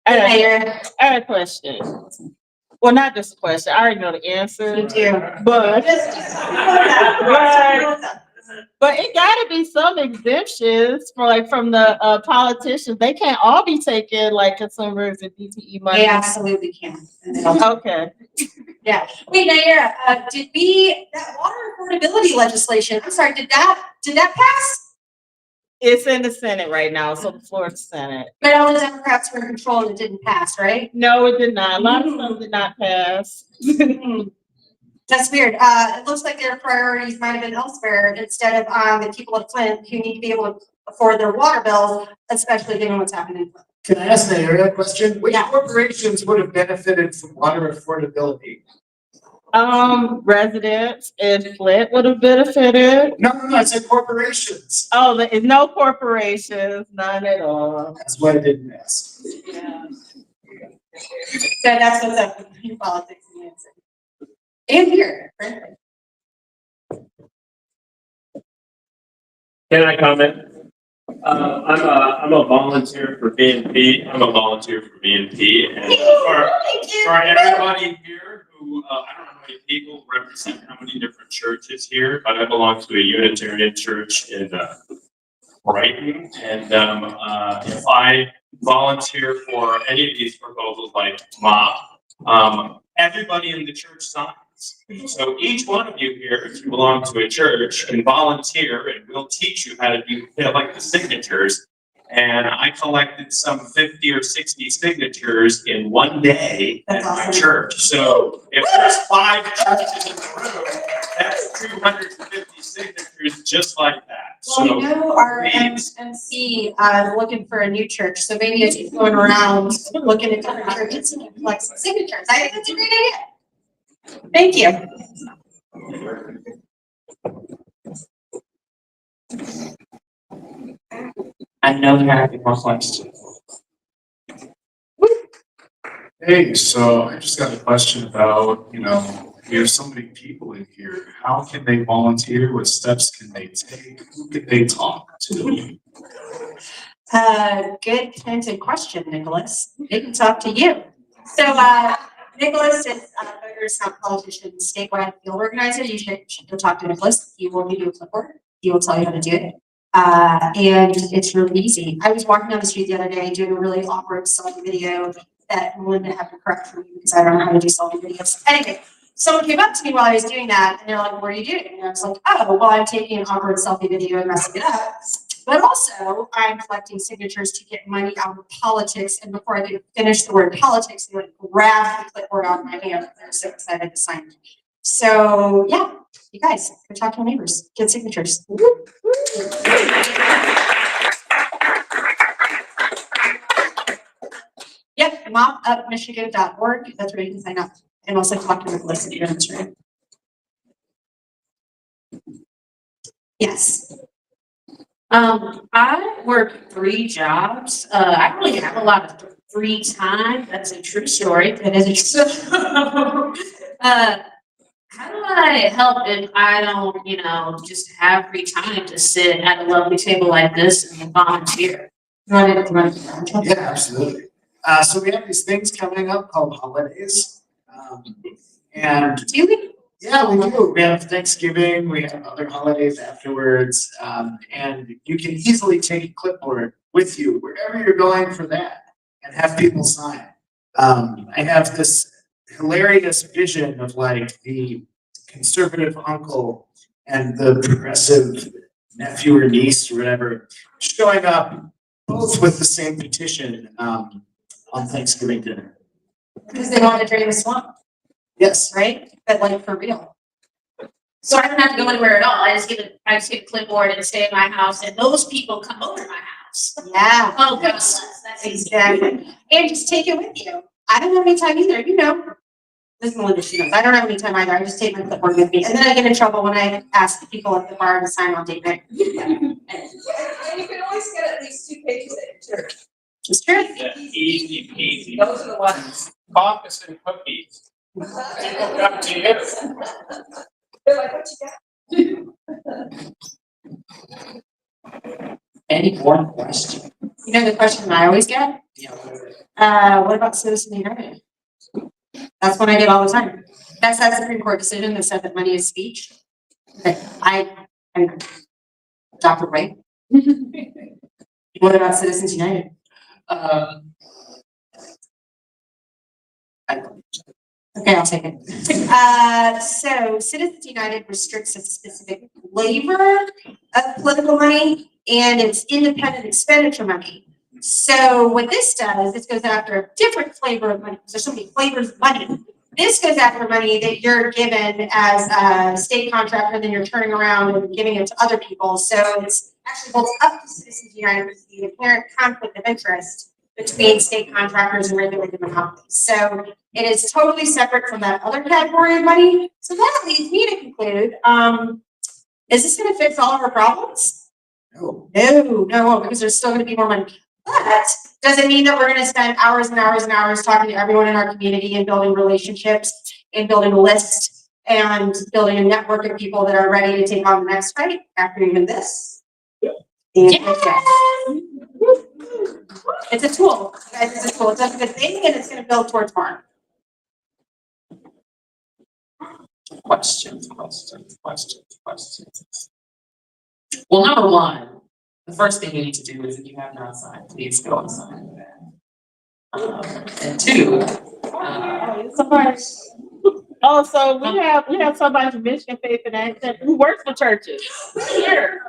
Mayor, I have a question. Well, not just a question. I already know the answer. you do. But but it gotta be some exemptions for like from the politicians. They can't all be taking like consumers and DTE money. They absolutely can. Okay. Yeah. Wait, Mayor, did that water affordability legislation, I'm sorry, did that pass? It's in the Senate right now, so the floor of the Senate. But all the Democrats were in control and it didn't pass, right? No, it did not. A lot of stuff did not pass. That's weird. It looks like their priorities might have been elsewhere instead of on the people of Flint who need to be able to afford their water bills, especially given what's happening in Flint. Can I ask the area question? Which Yeah. corporations would have benefited from water affordability? Residents in Flint would have benefited. No, I said corporations. Oh, there is no corporations, none at all. That's what I didn't ask. Yeah. So that's what's up with your politics and Lansing. And here, frankly. Can I comment? I'm a volunteer for BNP. I'm a volunteer for BNP, and for everybody here who I don't know how many people represent how many different churches here, but I belong to a Unitarian church in Brighton, and if I volunteer for any of these proposals like MOP, everybody in the church signs. So each one of you here, if you belong to a church, can volunteer and we'll teach you how to collect the signatures. And I collected some 50 or 60 signatures in one day at my church. So if there's 5 churches in the room, that's 250 signatures just like that. Well, So we know our please. MC looking for a new church, so maybe as he's going around looking at different churches and collect some signatures. I think that's a great idea. Thank you. I know there have been more questions. Hey, so I just got a question about, there's so many people in here. How can they volunteer? What steps can they take? Who can they talk to? Good pointed question, Nicholas. They can talk to you. So, Nicholas is Voters Not Politicians statewide field organizer. You should go talk to Nicholas. He will give you a clipboard. He will tell you how to do it. And it's really easy. I was walking down the street the other day doing a really awkward selfie video that Melinda had to correct for me because I don't know how to do selfie videos. Anyway, someone came up to me while I was doing that and they're like, what are you doing? And I was like, oh, well, I'm taking an awkward selfie video and messing it up. But also, I'm collecting signatures to get money out of politics. And before I could finish the word politics, they would grab the clipboard out of my hand. They're so excited to sign it. So, yeah, you guys, go talk to your neighbors, get signatures. Yep, mopupmichigan.org. That's where you can sign up. And also talk to Nicholas if you're interested. Yes. I work 3 jobs. I don't really have a lot of free time. That's a true story. It is a How do I help if I don't, just have free time to sit at a lovely table like this and volunteer? Yeah, absolutely. So we have these things coming up called holidays. And Do we? yeah, we do. We have Thanksgiving, we have other holidays afterwards. And you can easily take a clipboard with you wherever you're going for that and have people sign. I have this hilarious vision of like the conservative uncle and the progressive nephew or niece or whatever showing up both with the same petition on Thanksgiving dinner. Because they want to drain the swamp, Yes. right? But like for real. So I don't have to go anywhere at all. I just get a clipboard and stay at my house, and those people come over to my house. Yeah. Oh, Yes. goodness, that's easy. Exactly. And just take it with you. I don't have any time either, This is Melinda, she knows. I don't have any time either. I just take my clipboard with me. And then I get in trouble when I ask the people at the bar to sign on date night. And you can always get at least 2 pages at your church. It's true. Yeah, easy peasy. Those are the ones. Caucus and cookies. People come to you. They're like, what you got? Any more questions? You know the question I always get? What about Citizen United? That's what I get all the time. That's that Supreme Court decision that said that money is speech. But I'm Dr. White. What about Citizens United? Okay, I'll take it. So Citizens United restricts a specific flavor of political money and it's independent expenditure money. So what this does, this goes after a different flavor of money. There's so many flavors of money. This goes after money that you're given as a state contractor, then you're turning around and giving it to other people. So it's actually holds up to Citizens United with the apparent conflict of interest between state contractors and regulated monopolies. So it is totally separate from that other category of money. So that leads me to conclude, is this gonna fix all of our problems? No, because there's still gonna be more money. But does it mean that we're gonna spend hours and hours and hours talking to everyone in our community and building relationships and building a list and building a network of people that are ready to take on the next fight after even this? Yeah. It's a tool, guys, it's a tool. It does a good thing and it's gonna build towards more. Questions. Well, number one, the first thing you need to do is if you have not signed, please go and sign that. And two, So we have somebody from Michigan Faith and Action who works for churches. Here.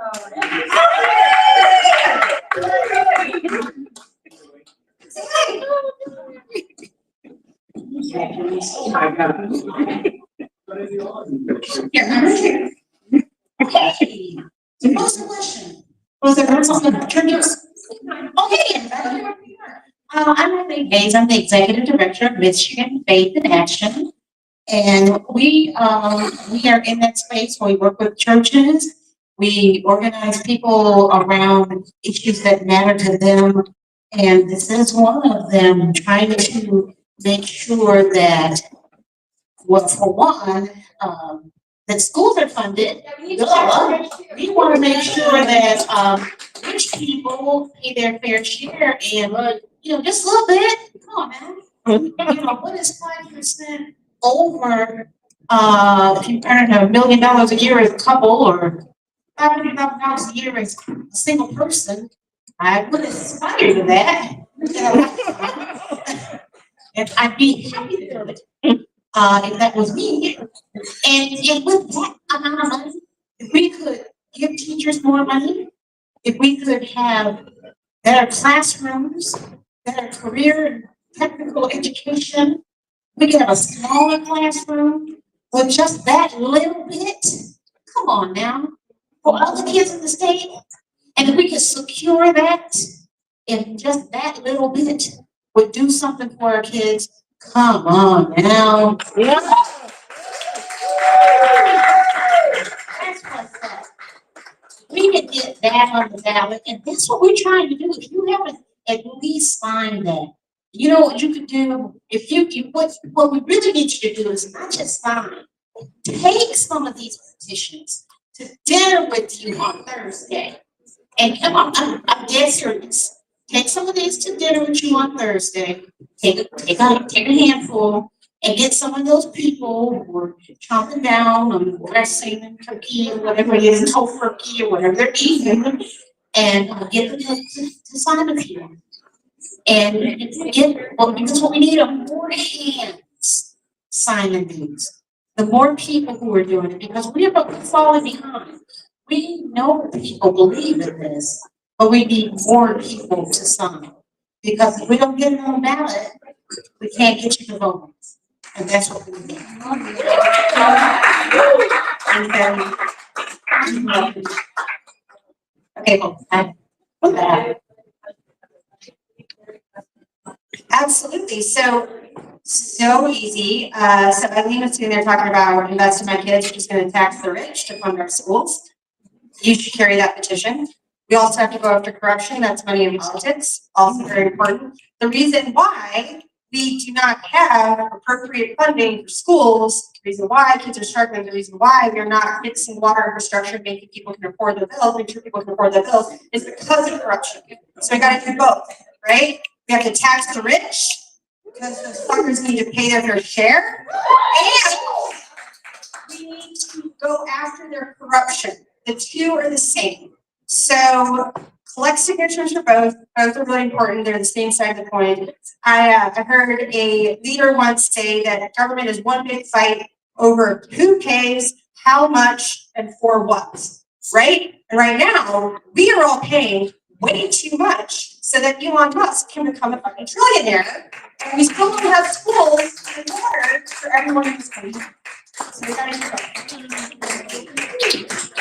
oh my God. Hey, what's the question? Was there something churches? Okay, I'm Renee Hayes. I'm the executive director of Michigan Faith in Action. And we are in that space where we work with churches. We organize people around issues that matter to them. And this is one of them, trying to make sure that, well, for one, that schools are funded. Duh. We want to make sure that rich people pay their fair share and, just a little bit. Come on, man. What is 5% over, if you earn $1 million a year as a couple or $500,000 a year as a single person? I would aspire to that. And I'd be happy to do it. If that was me. And with that amount of money, if we could give teachers more money, if we could have better classrooms, better career and technical education, we could have a smaller classroom with just that little bit. Come on now, for all the kids in the state. And if we could secure that, if just that little bit would do something for our kids, come on now. Yeah. That's what's up. We can get that on the ballot, and that's what we're trying to do. If you haven't at least signed that, you know what you could do? If what we really need you to do is not just sign. Take some of these petitions to dinner with you on Thursday. And I'm dead serious. Take some of these to dinner with you on Thursday. Take a handful and get some of those people who are chomping down on dressing and cookie or whatever it is, tofurkey or whatever they're eating, and get them to sign with you. And because what we need are more hands signing these. The more people who are doing it, because we're falling behind. We know people believe in this, but we need more people to sign. Because if we don't get it on the ballot, we can't get you to vote. And that's what we need. Okay, well, absolutely. So easy. So Eileen was sitting there talking about invest in my kids, just going to tax the rich to fund our schools. You should carry that petition. We also have to go after corruption, that's money in politics, also very important. The reason why we do not have appropriate funding for schools, the reason why kids are struggling, the reason why we're not fixing water infrastructure, making people can afford their bills, make sure people can afford their bills, is because of corruption. So we gotta do both, right? We have to tax the rich, because the suckers need to pay their fair share, and we need to go after their corruption. The two are the same. So collect signatures for both. Both are really important. They're the same side of the coin. I heard a leader once say that government is one big fight over who pays, how much, and for what, right? And right now, we are all paying way too much so that Elon Musk can become a fucking trillionaire. And we still don't have schools and water for everyone who's coming. So we gotta do both.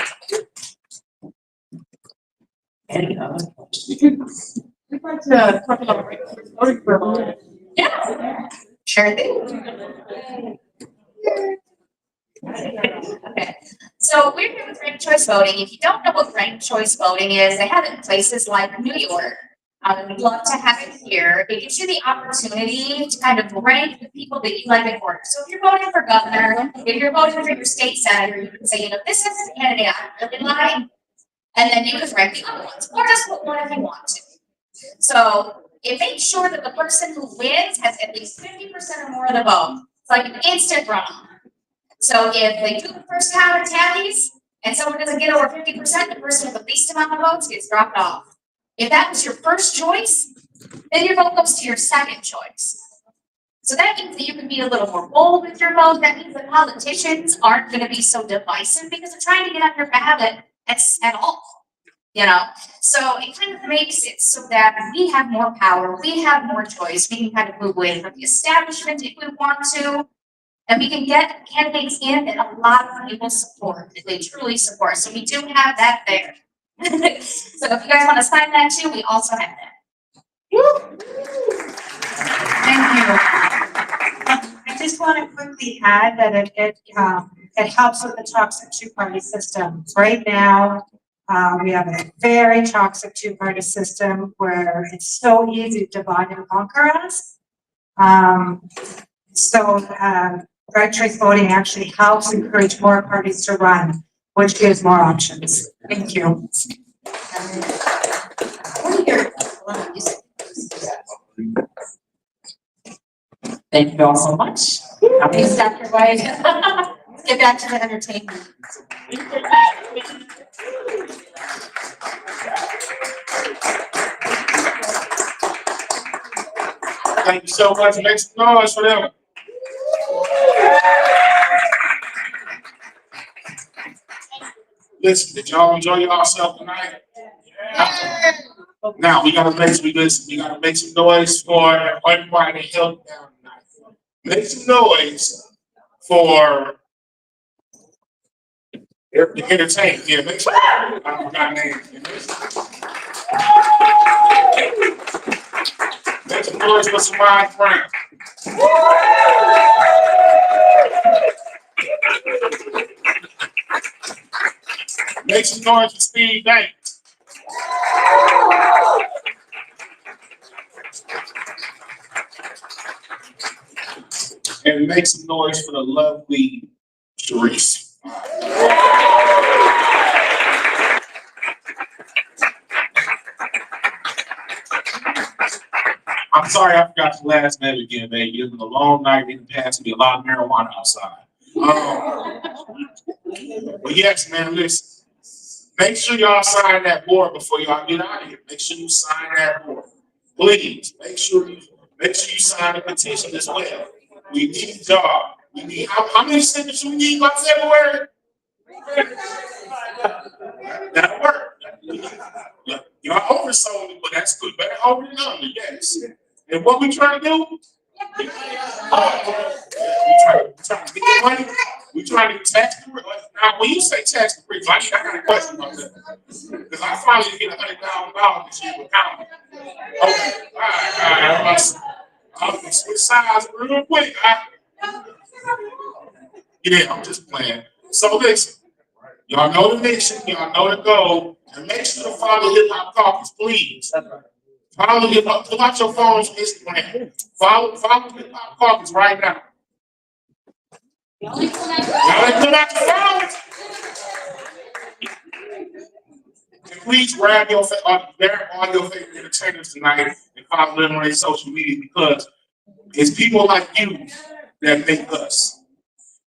Any other questions? We'd like to talk about voting for a moment. Yeah. Sure thing. Okay, so we're here with ranked choice voting. If you don't know what ranked choice voting is, they have it in places like New York. We'd love to have it here. It gives you the opportunity to kind of rank the people that you like in order. So if you're voting for governor, if you're voting for your state senator, you can say, you know, this is the candidate I really like, and then you can rank the other ones, or just put one if you want to. So it makes sure that the person who wins has at least 50% or more of the vote. It's like an instant runoff. So if they do the first count of tallies and someone doesn't get over 50%, the person with the least amount of votes gets dropped off. If that was your first choice, then your vote goes to your second choice. So that means that you can be a little more bold with your vote. That means that politicians aren't going to be so divisive because they're trying to get on your ballot at all. You know, so it kind of makes it so that we have more power, we have more choice, we can kind of move away from the establishment if we want to. And we can get candidates in that a lot of people support, that they truly support. So we do have that there. So if you guys want to sign that too, we also have that. Thank you. I just want to quickly add that it helps with the toxic two-party system. Right now, we have a very toxic two-party system where it's so easy to divide and conquer us. Ranked choice voting actually helps encourage more parties to run, which gives more options. Thank you. Thank you all so much. Thanks, Dr. White. Let's get back to the entertainment. Thank you so much. Make some noise for them. Listen, did y'all enjoy yourself tonight? Yeah. Now we gotta make some noise for everybody that held down tonight. Make some noise for the entertainment. Yeah, make some noise. I forgot names. Make some noise for some mind friends. Make some noise for Steve Banks. And make some noise for the lovely Sharice. I'm sorry I forgot your last name again, baby. It's been a long night in the past. Be a lot of marijuana outside. But yes, man, listen. Make sure y'all sign that board before y'all get out of here. Make sure you sign that board. Please, make sure you sign the petition as well. We need y'all. We need how many signatures we need by February? That'll work. Y'all oversold it, but that's good. Better over than under, yes. And what we trying to do? We trying to get the money. We trying to tax the rich. Now, when you say tax the rich, I got a question about that. Because I finally hit $100,000 this year with counting. Okay, all right. I'm gonna switch sides real quick. Yeah, I'm just playing. So listen, Y'all know the mission, y'all know the goal, and make sure to follow Hip Hop Caucus, please. Follow Hip Hop, pull out your phones on Instagram. Follow Hip Hop Caucus right now. Y'all ain't pull out your phones. And please grab all your favorite entertainers tonight and follow them on their social media because it's people like you that make us.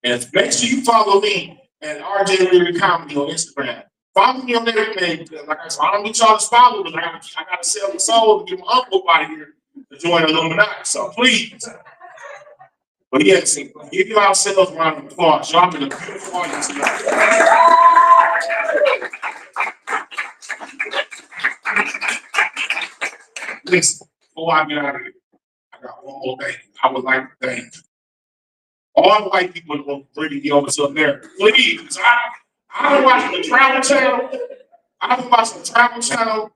And make sure you follow me and RJ Leery Comedy on Instagram. Follow me on everything. Like I said, I don't get y'all to follow, but I gotta sell the soul to get my uncle out of here to join Illuminati. So please. But yes, give yourselves a round of applause. Y'all been a beautiful audience tonight. Listen, before I get out of here, I got one more thing. I would like to thank all the white people who bringing me over to America. Please, I've been watching the Travel Channel.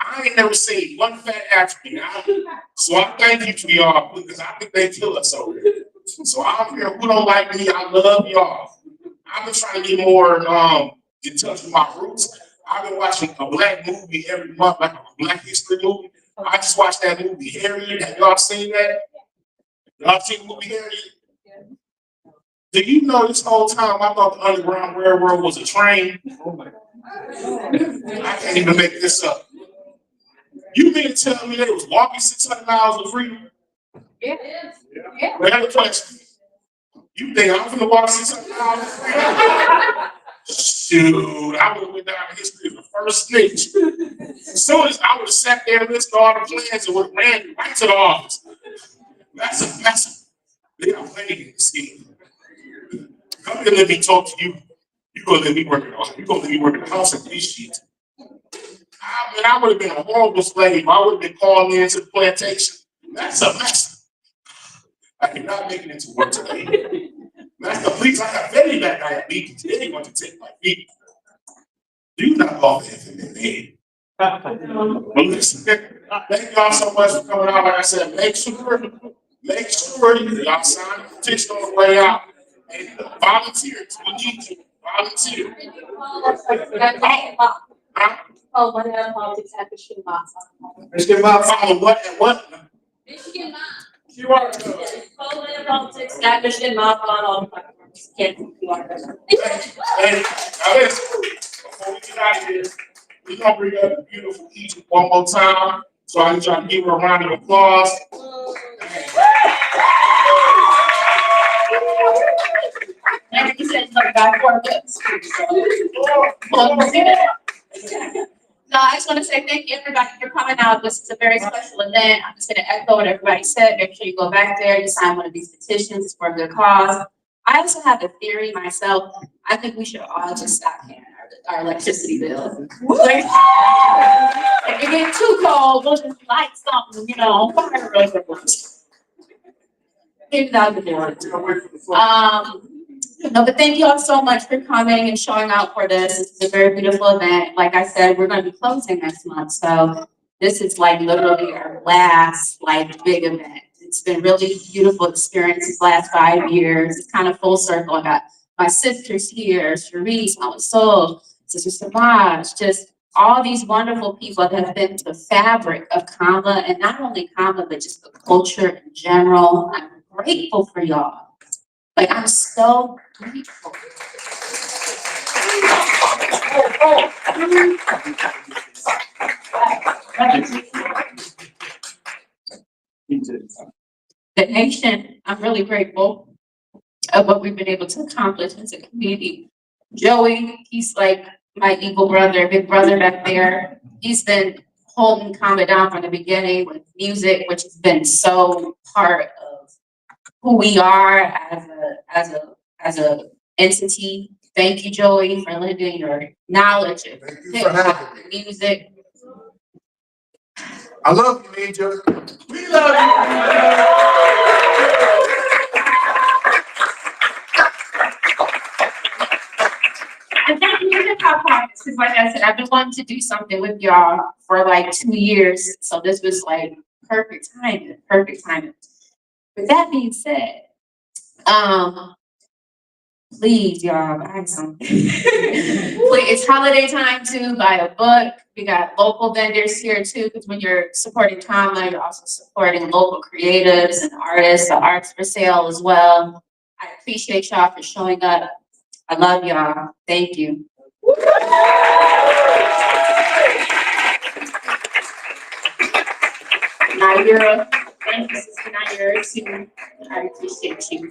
I ain't never seen one fat African. So I thank you to y'all because I think they kill us over here. So I don't care who don't like me. I love y'all. I've been trying to get more in touch with my roots. I've been watching a black movie every month, like a Black History movie. I just watched that movie, Harriet. Have y'all seen that? Y'all seen the movie Harriet? Do you know this whole time I thought the Underground Railroad was a train? I can't even make this up. You mean to tell me they was walking 600 miles of freedom? Yeah. Well, I have a question. You think I'm gonna walk 600 miles of freedom? Shoot, I would have went down in history as the first snitch. As soon as I would have sat there and listened to all the plans and would have ran right to the office. That's they are playing the scheme. Come here and let me talk to you. You're gonna let me work it off. You're gonna let me work in the house and these sheets. I would have been a horrible slave. I would have been called into the plantation. That's a mess. I cannot make it into work today. That's the police. I have very bad diabetes. Anyone can take my feet. Do not love FMNA. But listen, thank y'all so much for coming out. Like I said, make sure y'all sign the petition on the way out. And volunteers, we need you. Volunteer. Oh, what about politics at the shoe box? Michigan Mob. Follow what and what? Michigan Mom. QR. Follow the politics at Michigan Mom on all platforms. Can't QR. And now listen, before we get out of here, we're gonna bring up the beautiful Egypt one more time. So I need y'all to give her a round of applause. Never you said something about 4 books. No, I just want to say thank you everybody for coming out. This is a very special event. I'm just going to echo what everybody said. Make sure you go back there, you sign one of these petitions. It's for a good cause. I also have a theory myself. I think we should all just stop paying our electricity bill. Like, if it gets too cold, we'll just light something, fire real quick. Maybe that would do. No, but thank you all so much for coming and showing out for this. It's a very beautiful event. Like I said, we're going to be closing next month. So this is like literally our last big event. It's been really beautiful experience these last 5 years. It's kind of full circle. I got my sisters here, Cherise, Mama Soul, Sister Samaj, just all these wonderful people that have been the fabric of Kamba, and not only Kamba, but just the culture in general. I'm grateful for y'all. I'm so grateful. The nation, I'm really grateful of what we've been able to accomplish as a community. Joey, he's like my evil brother, big brother back there. He's been holding Kamba down from the beginning with music, which has been so part of who we are as a entity. Thank you, Joey, for lending your knowledge of music. I love you, Major. We love you. And thank you for the Hip-Hop Caucus, because like I said, I've been wanting to do something with y'all for 2 years. So this was perfect timing. With that being said, Please, y'all, buy something. Please, it's holiday time too, buy a book. We got local vendors here too, because when you're supporting Tomla, you're also supporting local creatives and artists, the arts for sale as well. I appreciate y'all for showing up. I love y'all. Thank you. Naira, thank you, Sister Naira, too. I appreciate you.